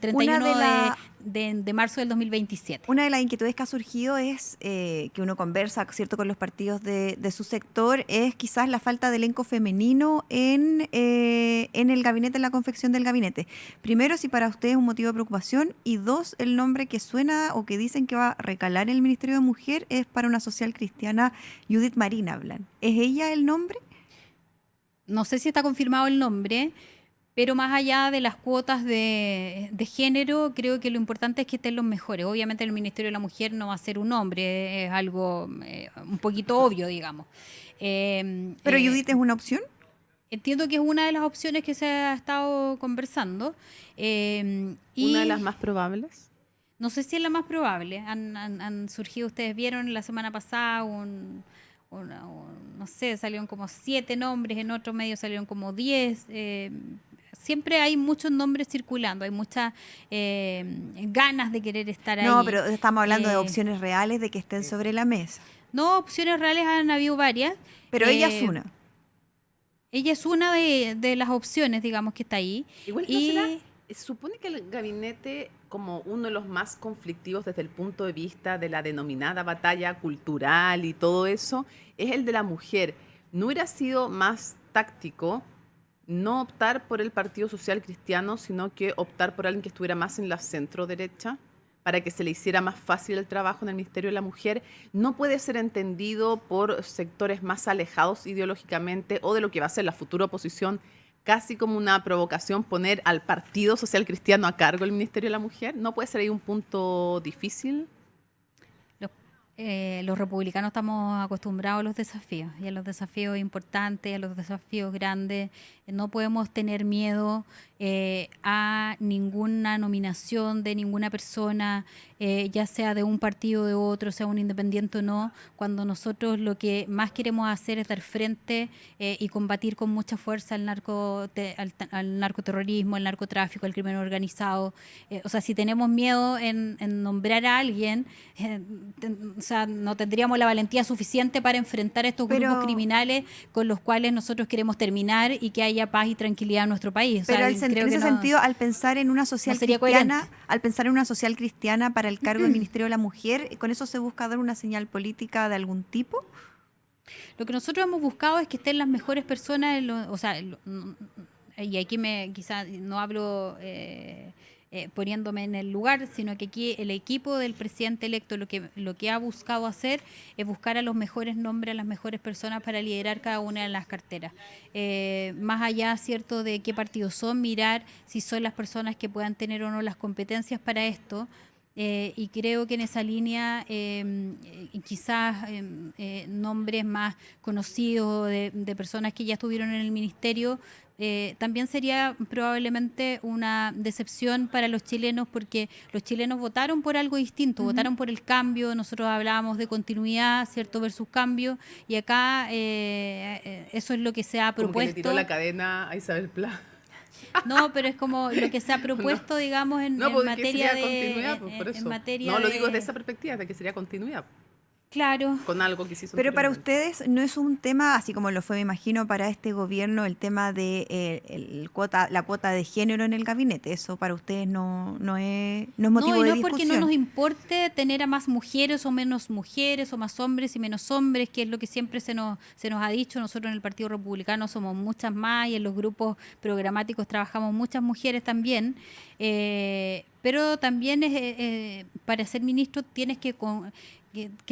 31 de marzo del 2027. Una de las inquietudes que ha surgido es que uno conversa, ¿cierto?, con los partidos de su sector, es quizás la falta de elenco femenino en el gabinete, en la confección del gabinete. Primero, si para usted es un motivo de preocupación, y dos, el nombre que suena o que dicen que va a recalar en el Ministerio de Mujer es para una social cristiana, Judith Marín, hablan. ¿Es ella el nombre? No sé si está confirmado el nombre, pero más allá de las cuotas de género, creo que lo importante es que estén los mejores. Obviamente el Ministerio de la Mujer no va a ser un hombre, es algo un poquito obvio, digamos. ¿Pero Judith es una opción? Entiendo que es una de las opciones que se ha estado conversando. ¿Una de las más probables? No sé si es la más probable. Han surgido, ustedes vieron la semana pasada no sé, salieron como 7 nombres, en otros medios salieron como 10. Siempre hay muchos nombres circulando, hay muchas ganas de querer estar ahí. No, pero estamos hablando de opciones reales de que estén sobre la mesa. No, opciones reales han habido varias. Pero ella es una. Ella es una de las opciones, digamos, que está ahí. Igual no será, se supone que el gabinete, como uno de los más conflictivos desde el punto de vista de la denominada batalla cultural y todo eso, es el de la mujer. ¿No hubiera sido más táctico no optar por el Partido Social Cristiano, sino que optar por alguien que estuviera más en la centro derecha, para que se le hiciera más fácil el trabajo en el Ministerio de la Mujer? No puede ser entendido por sectores más alejados ideológicamente o de lo que va a ser la futura oposición, casi como una provocación poner al Partido Social Cristiano a cargo del Ministerio de la Mujer. ¿No puede ser ahí un punto difícil? Los republicanos estamos acostumbrados a los desafíos, y a los desafíos importantes, a los desafíos grandes. No podemos tener miedo a ninguna nominación de ninguna persona, ya sea de un partido o de otro, sea un independiente o no, cuando nosotros lo que más queremos hacer es dar frente y combatir con mucha fuerza al narcoterrorismo, al narcotráfico, al crimen organizado. O sea, si tenemos miedo en nombrar a alguien, o sea, no tendríamos la valentía suficiente para enfrentar estos grupos criminales con los cuales nosotros queremos terminar y que haya paz y tranquilidad en nuestro país. O sea, en ese sentido, al pensar en una social cristiana, para el cargo del Ministerio de la Mujer, ¿con eso se busca dar una señal política de algún tipo? Lo que nosotros hemos buscado es que estén las mejores personas, y aquí quizás no hablo poniéndome en el lugar, sino que aquí el equipo del presidente electo lo que ha buscado hacer es buscar a los mejores nombres, a las mejores personas para liderar cada una de las carteras. Más allá, cierto, de qué partidos son, mirar si son las personas que puedan tener o no las competencias para esto. Y creo que en esa línea quizás nombres más conocidos de personas que ya estuvieron en el ministerio también sería probablemente una decepción para los chilenos, porque los chilenos votaron por algo distinto, votaron por el cambio. Nosotros hablábamos de continuidad, ¿cierto?, versus cambio, y acá eso es lo que se ha propuesto. Como que le tiró la cadena a Isabel Pla. No, pero es como lo que se ha propuesto, no, digamos, en materia de continuidad, por eso. en materia no, lo digo desde esa perspectiva, de que sería continuidad. Claro. con algo que se hizo Pero para anteriormente. ustedes no es un tema, así como lo fue, me imagino, para este gobierno, el tema de la cuota de género en el gabinete. Eso para ustedes no es No, motivo y de no es porque no nos discusión. importe tener a más mujeres o menos mujeres, o más hombres y menos hombres, que es lo que siempre se nos ha dicho. Nosotros en el Partido Republicano somos muchas más, y en los grupos programáticos trabajamos muchas mujeres también. Pero también para ser ministro tienes que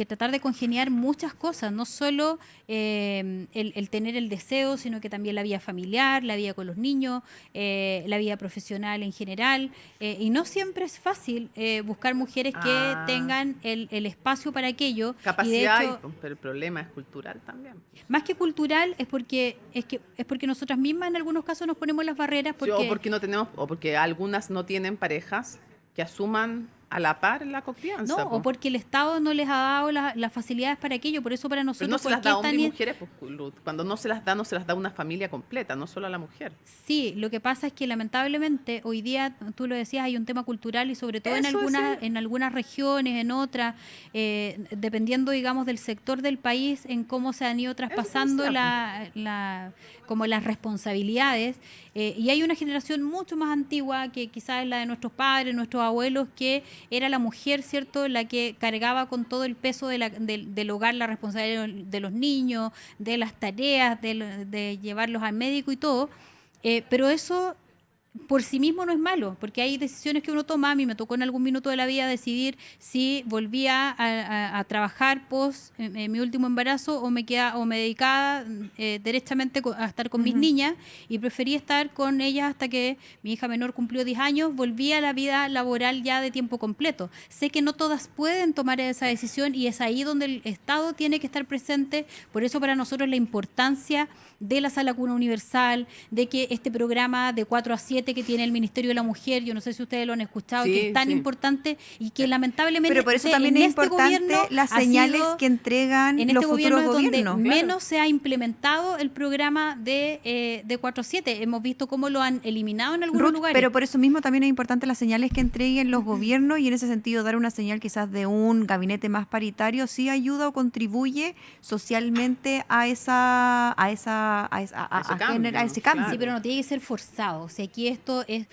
tratar de congeniar muchas cosas, no solo el tener el deseo, sino que también la vida familiar, la vida con los niños, la vida profesional en general. Y no siempre es fácil buscar mujeres que Ah. tengan el espacio para aquello. Capacidad, Y de hecho, pero el problema es cultural también. más que cultural, es porque nosotras mismas en algunos casos nos ponemos las barreras Sí, porque o porque no tenemos, o porque algunas no tienen parejas que asuman a la par la confianza. no, o porque el Estado no les ha dado las facilidades para aquello. Por eso para Pero nosotros no se las da a cualquier hombres y tan- mujeres, pues, cuando no se las da, no se las da a una familia completa, no solo a la mujer. Sí, lo que pasa es que lamentablemente hoy día, tú lo decías, hay un tema cultural, y sobre todo en Eso algunas, sí. en algunas regiones, en otras, dependiendo, digamos, del sector del país, en cómo se han ido traspasando decía, como las responsabilidades. Y hay una generación mucho más antigua, que quizás es la de nuestros padres, nuestros abuelos, que era la mujer, ¿cierto?, la que cargaba con todo el peso del hogar, la responsabilidad de los niños, de las tareas, de llevarlos al médico y todo. Pero eso por sí mismo no es malo, porque hay decisiones que uno toma. A mí me tocó en algún minuto de la vida decidir si volvía a trabajar post mi último embarazo, o me dedicaba derechamente a estar con mis Ujú. niñas, y preferí estar con ellas hasta que mi hija menor cumplió 10 años, volví a la vida laboral ya de tiempo completo. Sé que no todas pueden tomar esa decisión, y es ahí donde el Estado tiene que estar presente. Por eso para nosotros la importancia de la Sala Cuna Universal, de que este programa de 4 a 7 que tiene el Ministerio de la Mujer, yo no sé si ustedes lo han escuchado, que Sí, es tan sí. importante, y que lamentablemente Pero por eso también en es este importante gobierno las ha señales sido- que entregan en los este gobierno futuros es donde gobiernos. menos se ha implementado el programa de 4 a 7. Hemos visto cómo lo han eliminado en algunos Ruth, lugares. pero por eso mismo también es importante las señales que entreguen los gobiernos, y en ese sentido dar una señal quizás de un gabinete más paritario sí ayuda o contribuye socialmente a ese cambio, ese cambio. claro. Sí, pero no tiene que ser forzado. O sea, aquí esto es...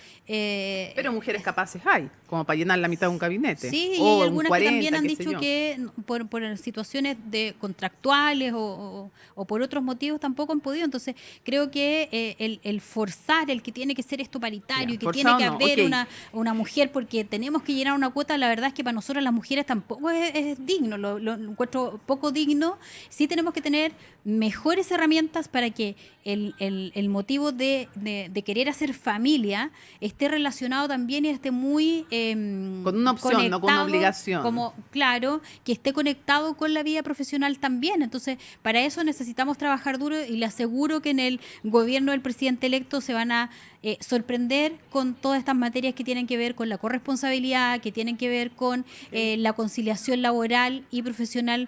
Pero mujeres capaces hay, como para llenar la mitad de un gabinete. Sí, y o hay un algunas 40, que también han qué sé dicho yo. que por situaciones de contractuales o por otros motivos tampoco han podido. Entonces, creo que el forzar, el que tiene que ser esto paritario, Ya, y que forzado tiene que no, haber ok. una mujer porque tenemos que llenar una cuota, la verdad es que para nosotros las mujeres tampoco es digno, lo encuentro poco digno. Sí tenemos que tener mejores herramientas para que el motivo de querer hacer familia esté relacionado también, y esté muy Con una opción, no con una conectado, obligación. como claro, que esté conectado con la vida profesional también. Entonces, para eso necesitamos trabajar duro, y le aseguro que en el gobierno del presidente electo se van a sorprender con todas estas materias que tienen que ver con la corresponsabilidad, que tienen que ver con la conciliación laboral y profesional,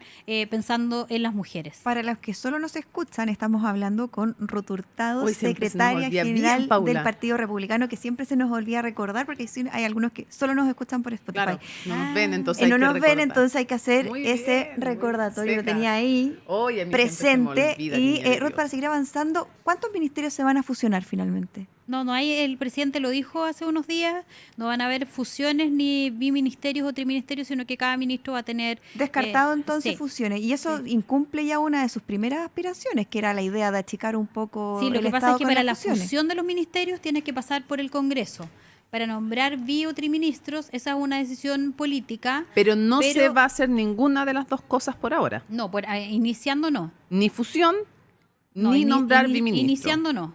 pensando en las mujeres. Para los que solo nos escuchan, estamos hablando con Ruth Hurtado, Uy, siempre se nos secretaria olvida. Bien, general Paula. del Partido Republicano, que siempre se nos olvida recordar, porque sí, hay algunos que solo nos escuchan por Spotify. Claro, no nos ven, entonces No hay que nos ven, recordar. entonces hay que hacer Muy ese bien, muy recordatorio. Lo seca. tenía ahí Oye, a mí siempre se me presente. olvida, Y niña de Ruth, Dios. para seguir avanzando, ¿cuántos ministerios se van a fusionar finalmente? No hay, el presidente lo dijo hace unos días, no van a haber fusiones ni biministerios o triministerios, sino que cada ministro va a tener... Descartado entonces sí. fusiones. Y eso incumple ya una de sus primeras aspiraciones, que era la idea de achicar un poco Sí, lo el que pasa Estado es que con para las la fusiones. fusión de los ministerios tienes que pasar por el Congreso. Para nombrar bi o triministros, esa es una decisión política. Pero no se va a hacer ninguna de las dos cosas por ahora. No, iniciando no. Ni fusión, No, ni nombrar biministro. Iniciando no.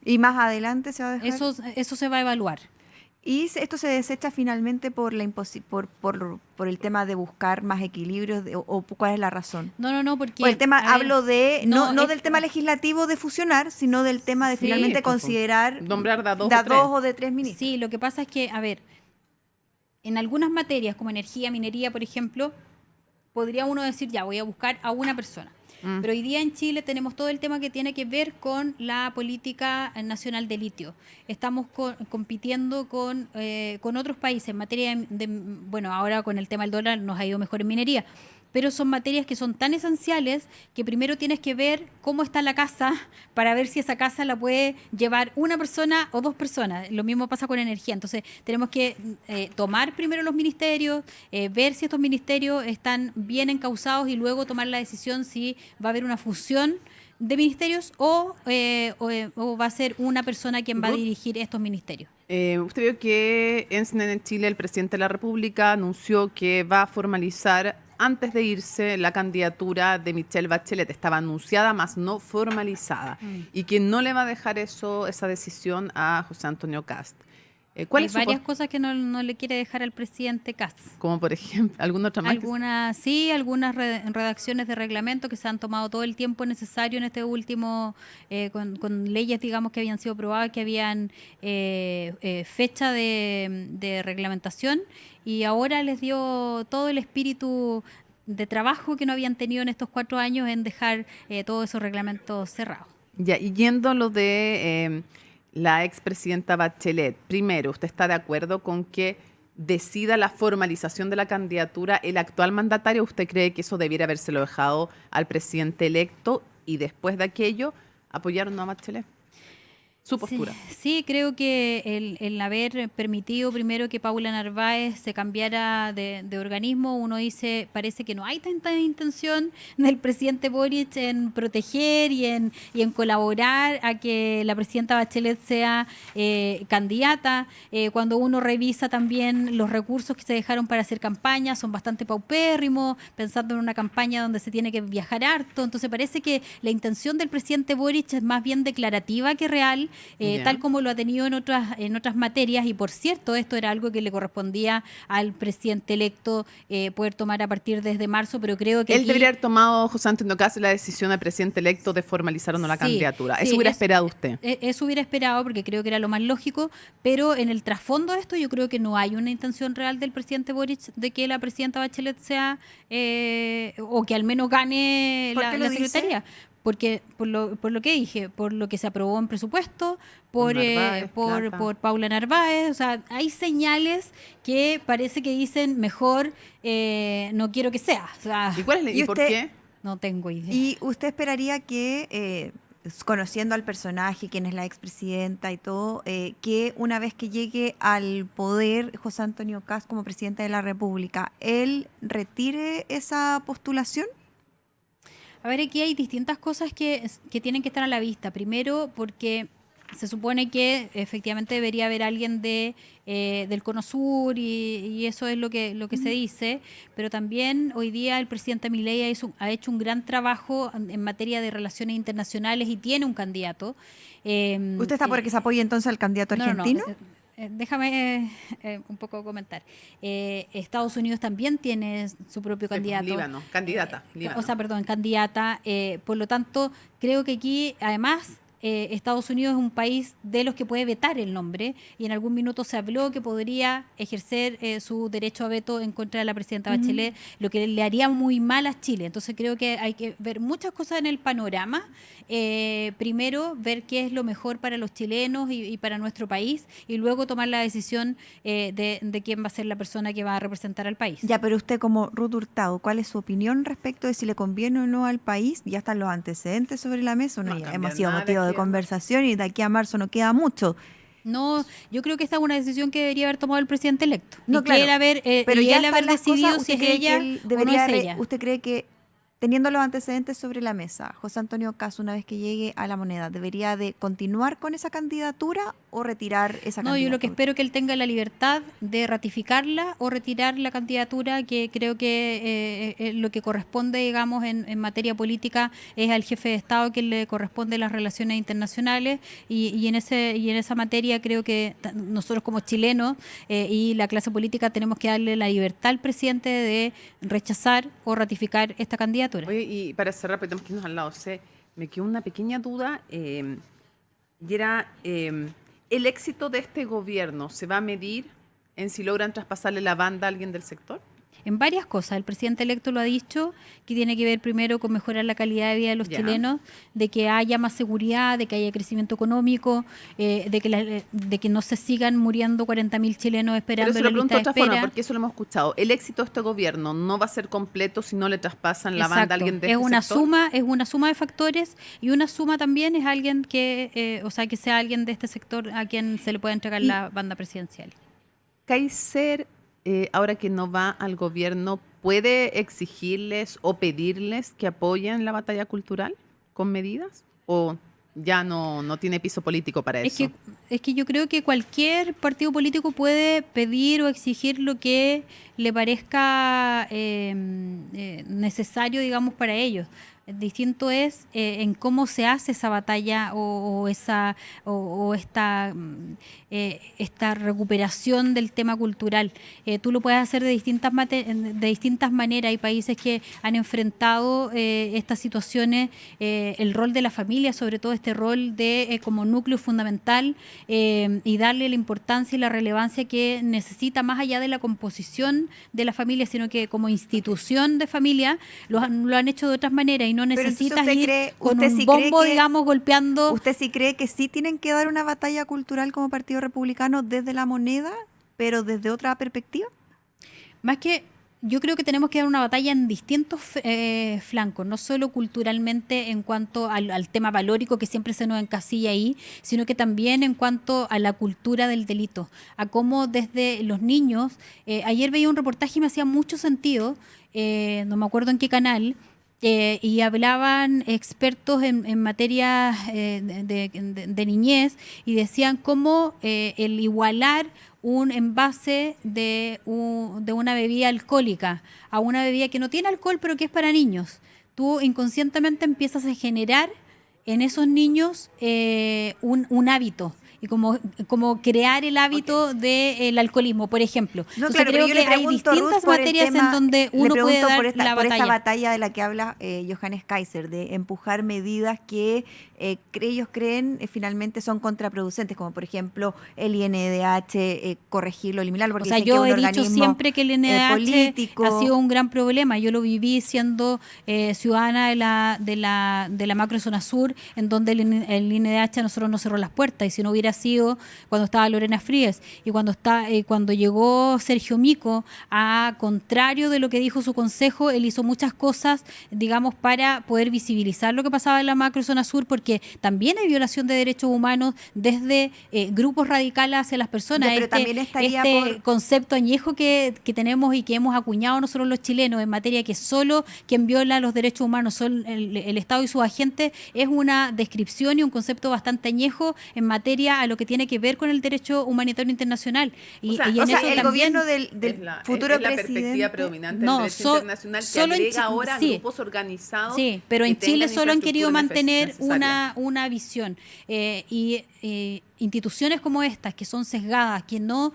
Y más adelante se va a dejar. Eso se va a evaluar. Y esto se desecha finalmente por por el tema de buscar más equilibrios, o cuál es la razón. No, porque... O el tema, a ver, hablo de, no es- del tema legislativo de fusionar, sino del tema de Sí, finalmente pues, considerar nombrar de a dos de o a tres. dos o de tres ministros. Sí, lo que pasa es que, a ver, en algunas materias como energía, minería, por ejemplo, podría uno decir, ya, voy a buscar a una persona. Pero hoy día en Chile tenemos todo el tema que tiene que ver con la política nacional de litio. Estamos compitiendo con otros países en materia bueno, ahora con el tema del dólar nos ha ido mejor en minería, pero son materias que son tan esenciales que primero tienes que ver cómo está la casa para ver si esa casa la puede llevar una persona o dos personas. Lo mismo pasa con energía. Entonces, tenemos que tomar primero los ministerios, ver si estos ministerios están bien encauzados y luego tomar la decisión si va a haber una fusión de ministerios o va a ser una persona quien va a dirigir estos ministerios. Usted vio que en CNN Chile el presidente de la República anunció que va a formalizar antes de irse la candidatura de Michelle Bachelet. Estaba anunciada, más no formalizada. Y que no le va a dejar esa decisión a José Antonio Kast. Hay varias cosas que no le quiere dejar al presidente Kast. Como por ejemplo, ¿alguna otra más? Algunas redacciones de reglamento que se han tomado todo el tiempo necesario en este último, con leyes, digamos, que habían sido aprobadas, que habían fecha de reglamentación, y ahora les dio todo el espíritu de trabajo que no habían tenido en estos 4 años en dejar todos esos reglamentos cerrados. Ya, y yendo a lo de la expresidenta Bachelet, primero, ¿usted está de acuerdo con que decida la formalización de la candidatura el actual mandatario? ¿Usted cree que eso debiera habérselo dejado al presidente electo y después de aquello apoyaron a Bachelet? Su postura. Sí, creo que el haber permitido primero que Paula Narváez se cambiara de organismo, uno dice, parece que no hay tanta intención del presidente Boric en proteger y en colaborar a que la presidenta Bachelet sea candidata. Cuando uno revisa también los recursos que se dejaron para hacer campaña, son bastante paupérrimos, pensando en una campaña donde se tiene que viajar harto. Entonces parece que la intención del presidente Boric es más bien declarativa que real, tal como lo ha tenido en otras materias. Y por cierto, esto era algo que le correspondía al presidente electo poder tomar a partir desde marzo, pero creo que él debería haber tomado, José Antonio Kast, la decisión del presidente electo de formalizar o no la candidatura. Eso hubiera esperado usted. Eso hubiera esperado, porque creo que era lo más lógico, pero en el trasfondo de esto yo creo que no hay una intención real del presidente Boric de que la presidenta Bachelet sea, o que al menos gane la secretaría. Porque por lo que dije, por lo que se aprobó en presupuesto, por Paula Narváez, o sea, hay señales que parece que dicen mejor no quiero que sea. O sea, ¿Y cuál es ¿y por qué? No tengo idea. ¿Y usted esperaría que, conociendo al personaje, quién es la expresidenta y todo, que una vez que llegue al poder José Antonio Kast como presidente de la República, él retire esa postulación? A ver, aquí hay distintas cosas que tienen que estar a la vista. Primero, porque se supone que efectivamente debería haber alguien del Cono Sur y eso es lo que se dice, pero también hoy día el presidente Milei ha hecho un gran trabajo en materia de relaciones internacionales y tiene un candidato. ¿Usted está por que se apoye entonces al candidato argentino? No. Déjame un poco comentar. Estados Unidos también tiene su propio candidato. Líbano, candidata. Líbano. O sea, perdón, candidata. Por lo tanto, creo que aquí, además, Estados Unidos es un país de los que puede vetar el nombre, y en algún minuto se habló que podría ejercer su derecho a veto en contra de la presidenta Bachelet, lo que le haría muy mal a Chile. Entonces creo que hay que ver muchas cosas en el panorama. Primero, ver qué es lo mejor para los chilenos y para nuestro país, y luego tomar la decisión de quién va a ser la persona que va a representar al país. Ya, pero usted como Ruth Hurtado, ¿cuál es su opinión respecto de si le conviene o no al país? ¿Ya están los antecedentes sobre la mesa o no? Ya hemos sido motivo de conversación y de aquí a marzo no queda mucho. No, yo creo que esta es una decisión que debería haber tomado el presidente electo. No, y claro, que él haber decidido si es ella o no es ella. ¿Usted cree que, teniendo los antecedentes sobre la mesa, José Antonio Kast, una vez que llegue a la moneda, debería de continuar con esa candidatura o retirar esa candidatura? No, yo lo que espero que él tenga la libertad de ratificarla o retirar la candidatura, que creo que lo que corresponde, digamos, en materia política es al jefe de Estado, que le corresponde las relaciones internacionales, y en esa materia creo que nosotros como chilenos y la clase política tenemos que darle la libertad al presidente de rechazar o ratificar esta candidatura. Oye, y para cerrar, porque tenemos que irnos al lado, me quedó una pequeña duda, y era, ¿el éxito de este gobierno se va a medir en si logran traspasarle la banda a alguien del sector? en varias cosas. El presidente electo lo ha dicho, que tiene que ver primero con mejorar la calidad de vida de los chilenos, de que haya más seguridad, de que haya crecimiento económico, de que no se sigan muriendo 40.000 chilenos esperando Pero la lista de de otra forma, espera. porque eso lo hemos escuchado. El éxito de este gobierno no va a ser completo si no le traspasan la banda a alguien de es este una sector. es una suma de factores, y una suma también es alguien que, o sea, que sea alguien de este sector a quien se le pueda entregar Y- la banda presidencial. Kaiser, ahora que no va al gobierno, ¿puede exigirles o pedirles que apoyen la batalla cultural con medidas? ¿O ya no tiene piso político para eso? Es que yo creo que cualquier partido político puede pedir o exigir lo que le parezca necesario, digamos, para ellos. Distinto es en cómo se hace esa batalla o esta recuperación del tema cultural. Tú lo puedes hacer de distintas maneras. Hay países que han enfrentado estas situaciones, el rol de la familia, sobre todo este rol de como núcleo fundamental, y darle la importancia y la relevancia que necesita, más allá de la composición de la familia, sino que como institución de familia lo han hecho de otras maneras, y no Pero entonces necesitas usted ir cree- con usted un sí cree bombo, que- digamos, golpeando. ¿Usted sí cree que sí tienen que dar una batalla cultural como Partido Republicano desde la moneda, pero desde otra perspectiva? Más que, yo creo que tenemos que dar una batalla en distintos flancos, no solo culturalmente en cuanto al tema valórico que siempre se nos encasilla ahí, sino que también en cuanto a la cultura del delito, a cómo desde los niños, ayer veía un reportaje y me hacía mucho sentido, no me acuerdo en qué canal, y hablaban expertos en materia de niñez, y decían cómo el igualar un envase de una bebida alcohólica a una bebida que no tiene alcohol pero que es para niños, tú inconscientemente empiezas a generar en esos niños un hábito, y como crear el hábito del alcoholismo, por ejemplo. No, Entonces claro, pero creo yo que le hay pregunto, distintas Ruth, por el materias tema- en donde le uno puede pregunto dar por esta, la por esta batalla. batalla de la que habla Johannes Kaiser, de empujar medidas que ellos creen finalmente son contraproducentes, como por ejemplo el INDH, corregirlo, eliminarlo, O porque sea, dicen que yo es he un dicho organismo siempre que el INDH político. ha sido un gran problema. Yo lo viví siendo ciudadana de la macrozona sur, en donde el INDH a nosotros nos cerró las puertas, y si no hubiera sido cuando estaba Lorena Fríes y cuando llegó Sergio Mico, a contrario de lo que dijo su consejo, él hizo muchas cosas, digamos, para poder visibilizar lo que pasaba en la macrozona sur, porque también hay violación de derechos humanos desde grupos radicales hacia las personas. Ya, pero también estaría este por- concepto añejo que tenemos y que hemos acuñado nosotros los chilenos en materia que solo quien viola los derechos humanos son el Estado y sus agentes, es una descripción y un concepto bastante añejo en materia a lo que tiene que ver con el derecho humanitario internacional. Y en o sea, eso el también, gobierno del futuro es la perspectiva presidente. predominante No, del derecho internacional que solo en agrega Chi- ahora sí. grupos organizados. Sí, pero que en Chile tengan solo han querido infraestructura mantener necesaria. una visión. Instituciones como estas, que son sesgadas, que no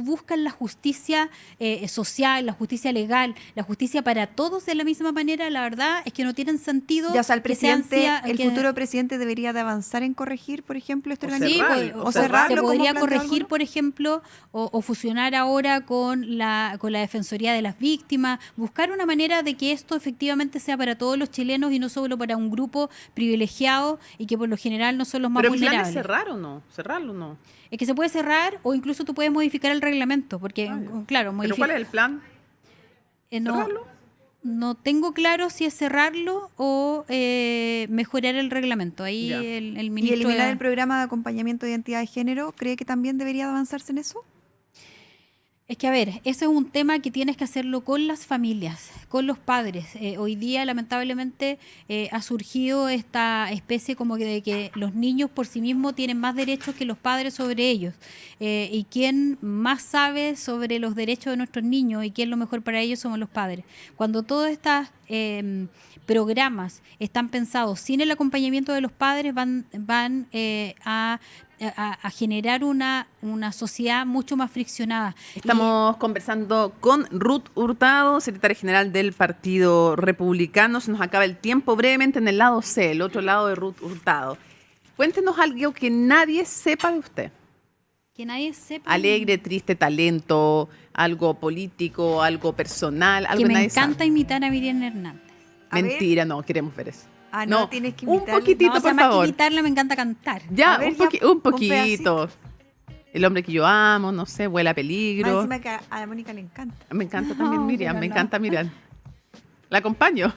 buscan la justicia social, la justicia legal, la justicia para todos de la misma manera, la verdad es que no tienen sentido. Ya, o sea, el que sean presidente, el que- futuro presidente debería de avanzar en corregir, por ejemplo, este O organismo. cerrarlo, Sí, o se cerrarlo, como podría planteó corregir, alguno. por ejemplo, o fusionar ahora con la Defensoría de las Víctimas, buscar una manera de que esto efectivamente sea para todos los chilenos y no solo para un grupo privilegiado, y que por lo general no son los más Pero el plan es vulnerables. cerrar o no, cerrarlo o no. Es que se puede cerrar, o incluso tú puedes modificar el reglamento, porque, claro, ¿Pero cuál es el plan? no, ¿Cerrarlo? no tengo claro si es cerrarlo o mejorar el reglamento. Ahí Ya. el Y ministro... eliminar el programa de acompañamiento de identidad de género, ¿cree que también debería avanzarse en eso? Es que, a ver, ese es un tema que tienes que hacerlo con las familias, con los padres. Hoy día, lamentablemente, ha surgido esta especie como que de que los niños por sí mismos tienen más derechos que los padres sobre ellos. Y quien más sabe sobre los derechos de nuestros niños y qué es lo mejor para ellos somos los padres. Cuando todas estas programas están pensados sin el acompañamiento de los padres, van a generar una sociedad mucho más friccionada. Estamos conversando con Ruth Hurtado, secretaria general del Partido Republicano. Se nos acaba el tiempo. Brevemente en el lado C, el otro lado de Ruth Hurtado. Cuéntenos algo que nadie sepa de usted. Que nadie sepa. Alegre, triste, talento, algo político, algo personal, algo Que que me nadie sabe. encanta imitar a Miriam Hernández. A ver. Mentira, no, queremos ver eso. Ah, no, tienes que un imitarle. poquitito, No, o sea, por más que favor. imitarla, me encanta cantar. Ya, A ver, un, ya, un un poquito. pedacito. El hombre que yo amo, no sé, vuela a Más peligro. encima que a la Mónica le encanta. Me encanta también No, Miriam, pero me no. encanta Miriam. La acompaño.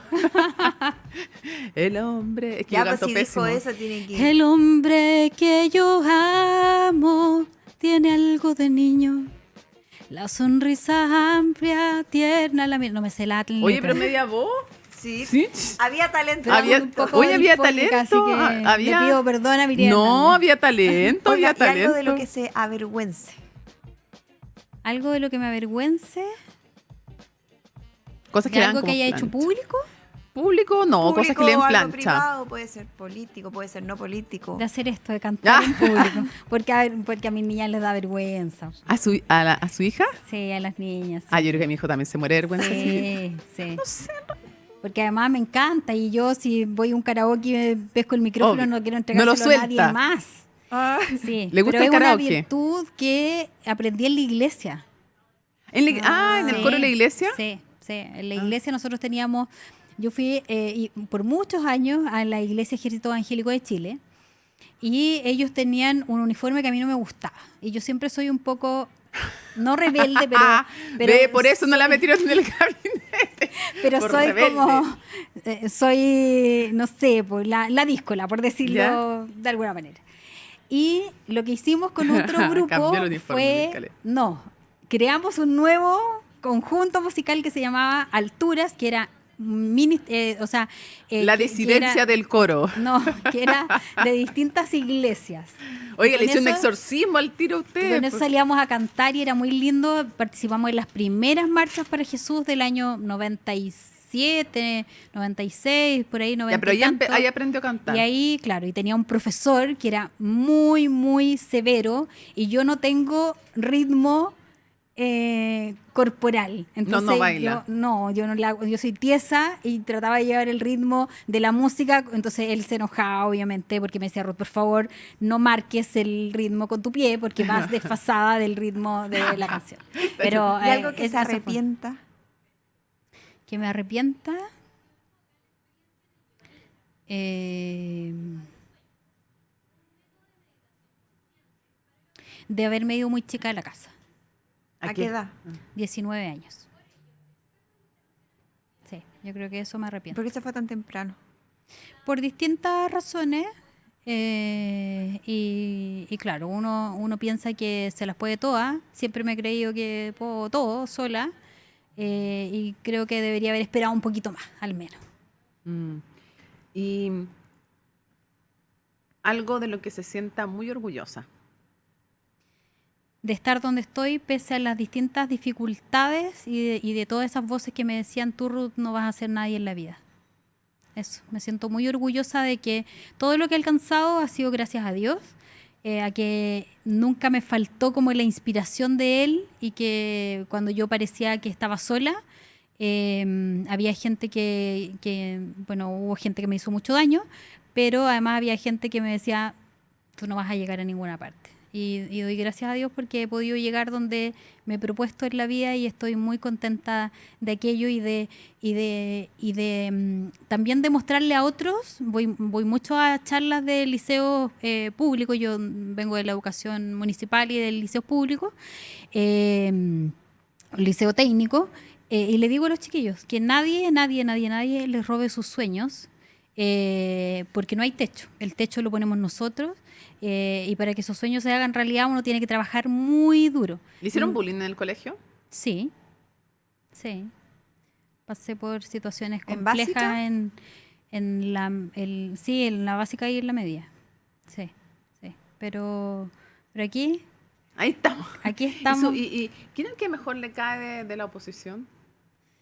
El hombre. Es que Ya, yo pues canto si pésimo. dijo eso, tiene que... El hombre que yo amo tiene algo de niño. La sonrisa amplia, tierna, la no me sé la letra. Oye, pero media voz. Sí. Sí. Había talento. Pero había- un poco oye, había disfónica, así talento, que había- le pido perdón a Miriam No, Hernández. había talento, Oiga, había y algo talento. de lo que se avergüence. Algo de lo que me avergüence, Cosas de que le dan algo que como haya hecho plancha. público, Público, no, cosas que le den Público, algo plancha. privado, puede ser político, puede ser no político. de hacer esto, de cantar Ah. en público. Porque a mis niñas les da vergüenza. ¿A su hija? Sí, a las niñas. Ah, yo creo que mi hijo también se muere de vergüenza. Sí, sí. Porque además me encanta y yo si voy a un karaoke y me pesco el micrófono Obvio. no quiero No entregárselo lo a nadie suelta. más. Ah, Sí, ¿Le gusta pero el es karaoke? una virtud que aprendí en la iglesia. ¿En el Sí, coro de la iglesia? Sí, sí. En la iglesia nosotros teníamos, yo fui por muchos años a la Iglesia Ejército Evangélico de Chile y ellos tenían un uniforme que a mí no me gustaba. Y yo siempre soy un poco, no rebelde, pero Ve, por eso no la soy- metieron en el gabinete. Pero por soy rebelde. como, soy, no sé, pues, la díscola, por decirlo ¿Ya? de alguna manera. Y lo que hicimos con otro grupo Cambió el uniforme, fue, Miscale. creamos un nuevo conjunto musical que se llamaba Alturas, que era La disidencia del coro. No, que era de distintas iglesias. Oiga, Y le con hizo un eso- exorcismo al tiro a y usted. con eso salíamos a cantar y era muy lindo. Participamos en las primeras marchas para Jesús del año 97, 96, por ahí, 90 Ya, pero y tanto. ahí aprendió a cantar. Y ahí, claro, y tenía un profesor que era muy, muy severo y yo no tengo ritmo corporal. Entonces, no baila. yo no la hago, yo soy tiesa y trataba de llevar el ritmo de la música, entonces él se enojaba obviamente porque me decía, Ruth, por favor, no marques el ritmo con tu pie porque vas desfasada del ritmo de la canción. Pero y algo que se eso fue. arrepienta. Que me arrepienta. De haberme ido muy chica de la casa. ¿A qué edad? 19 años. Sí, yo creo que eso me arrepiento. ¿Por qué se fue tan temprano? Por distintas razones. Y claro, uno piensa que se las puede todas. Siempre me he creído que puedo todo sola. Y creo que debería haber esperado un poquito más, al menos. Y algo de lo que se sienta muy orgullosa. De estar donde estoy pese a las distintas dificultades y de todas esas voces que me decían, tú Ruth no vas a ser nadie en la vida. Eso, me siento muy orgullosa de que todo lo que he alcanzado ha sido gracias a Dios, a que nunca me faltó como la inspiración de Él y que cuando yo parecía que estaba sola, había gente bueno, hubo gente que me hizo mucho daño, pero además había gente que me decía, tú no vas a llegar a ninguna parte. Y doy gracias a Dios porque he podido llegar donde me he propuesto en la vida y estoy muy contenta de aquello y de también demostrarle a otros. Voy mucho a charlas de liceos públicos, yo vengo de la educación municipal y del liceo público, liceo técnico, y le digo a los chiquillos que nadie les robe sus sueños, porque no hay techo, el techo lo ponemos nosotros. Y para que esos sueños se hagan realidad uno tiene que trabajar muy duro. ¿Le hicieron bullying en el colegio? Sí. Pasé por situaciones ¿En complejas básica? en la básica y en la media. Sí. Pero aquí Ahí estamos. estamos. ¿Y quién es el que mejor le cae de la oposición?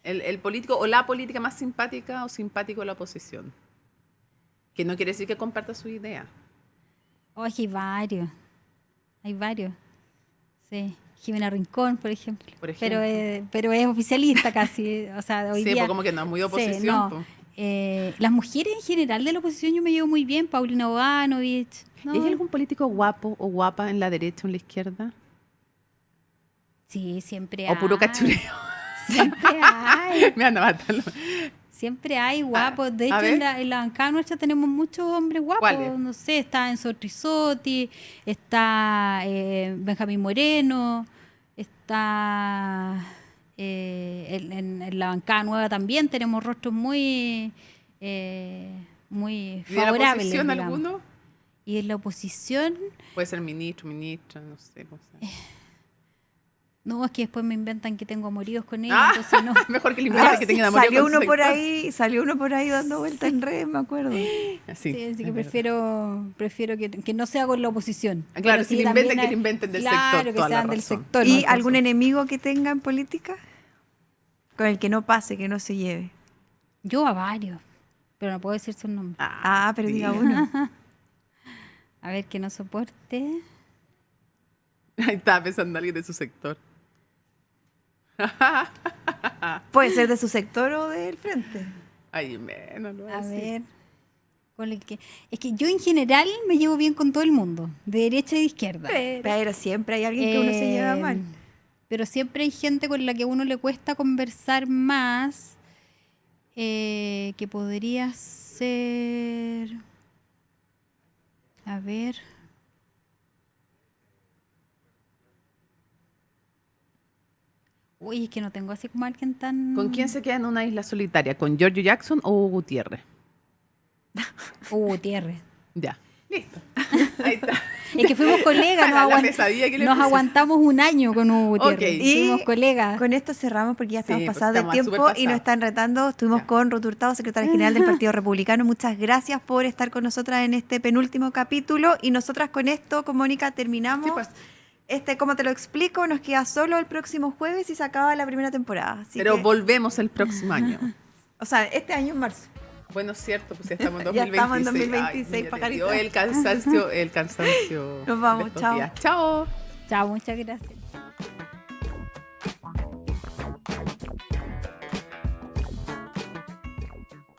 ¿El político o la política más simpática o simpático de la oposición? Que no quiere decir que comparta su idea. Hay varios. Sí. Jimena Rincón, por ejemplo. Por ejemplo. Pero es oficialista casi. O sea, hoy Sí, día. pues como que no es muy Sí, oposición. no. pues. Las mujeres en general de la oposición yo me llevo muy bien. Paulina Boganovich. ¿no? ¿Hay algún político guapo o guapa en la derecha o en la izquierda? Sí, siempre hay. O puro cachureo. Siempre hay. Me anda matando. Siempre hay guapos. De a hecho, ver. en la bancada nuestra tenemos muchos hombres guapos. ¿Cuáles? No sé, está Enzo Trisotti, está Benjamín Moreno, está en la bancada nueva también tenemos rostros muy muy ¿Y de la favorables. oposición digamos. alguno? Y en la oposición, Puede ser ministro, ministra, no sé. no, es que después me inventan que tengo amoríos con ellos, Ah, entonces no. mejor que le invente que tenga amor Salió con su salió uno por ahí dando vuelta en red, me acuerdo. sector. Sí, Sí, así que es prefiero que no sea con la oposición. Ah, claro, Pero si sí, le inventen, también que hay- le inventen del claro, sector, que toda la sean del razón. sector. ¿Y Toda la algún razón. enemigo que tenga en política? Con el que no pase, que no se lleve. Yo a varios, pero no puedo decir su nombre. Ah, pero diga sí. uno. A ver, que no soporte. Ahí estaba pensando alguien de su sector. Puede ser de su sector o del frente. Ay, menos, no A así. ver. Con el que... Es que yo en general me llevo bien con todo el mundo, de derecha y de izquierda. Pero siempre hay alguien que uno se lleva mal. Pero siempre hay gente con la que a uno le cuesta conversar más, que podría ser... A ver... Uy, es que no tengo así como alguien tan... ¿Con quién se queda en una isla solitaria? ¿Con Giorgio Jackson o Hugo Gutiérrez? Gutiérrez. Ya, listo. Ahí está. Es que fuimos colegas, La pesadilla que le nos puse. aguantamos un año con Hugo Gutiérrez. Ok. Y Fuimos colegas. Con esto cerramos porque ya estamos Sí, pues pasados de estamos tiempo súper y nos pasados. están retando. Estuvimos Ya. con Ruth Hurtado, secretaria general del Partido Republicano. Muchas gracias por estar con nosotras en este penúltimo capítulo. Y nosotras con esto, con Mónica, terminamos. Sí, pues. Como te lo explico, nos queda solo el próximo jueves y se acaba la primera temporada. Así Pero que, volvemos el próximo año. o sea, este año en marzo. Bueno, es cierto, pues ya estamos en Ya 2026. estamos en 2026, Ay, mira, pajarita. te dio el cansancio. Nos vamos, de estos chao. días. Chao. Chao, muchas gracias.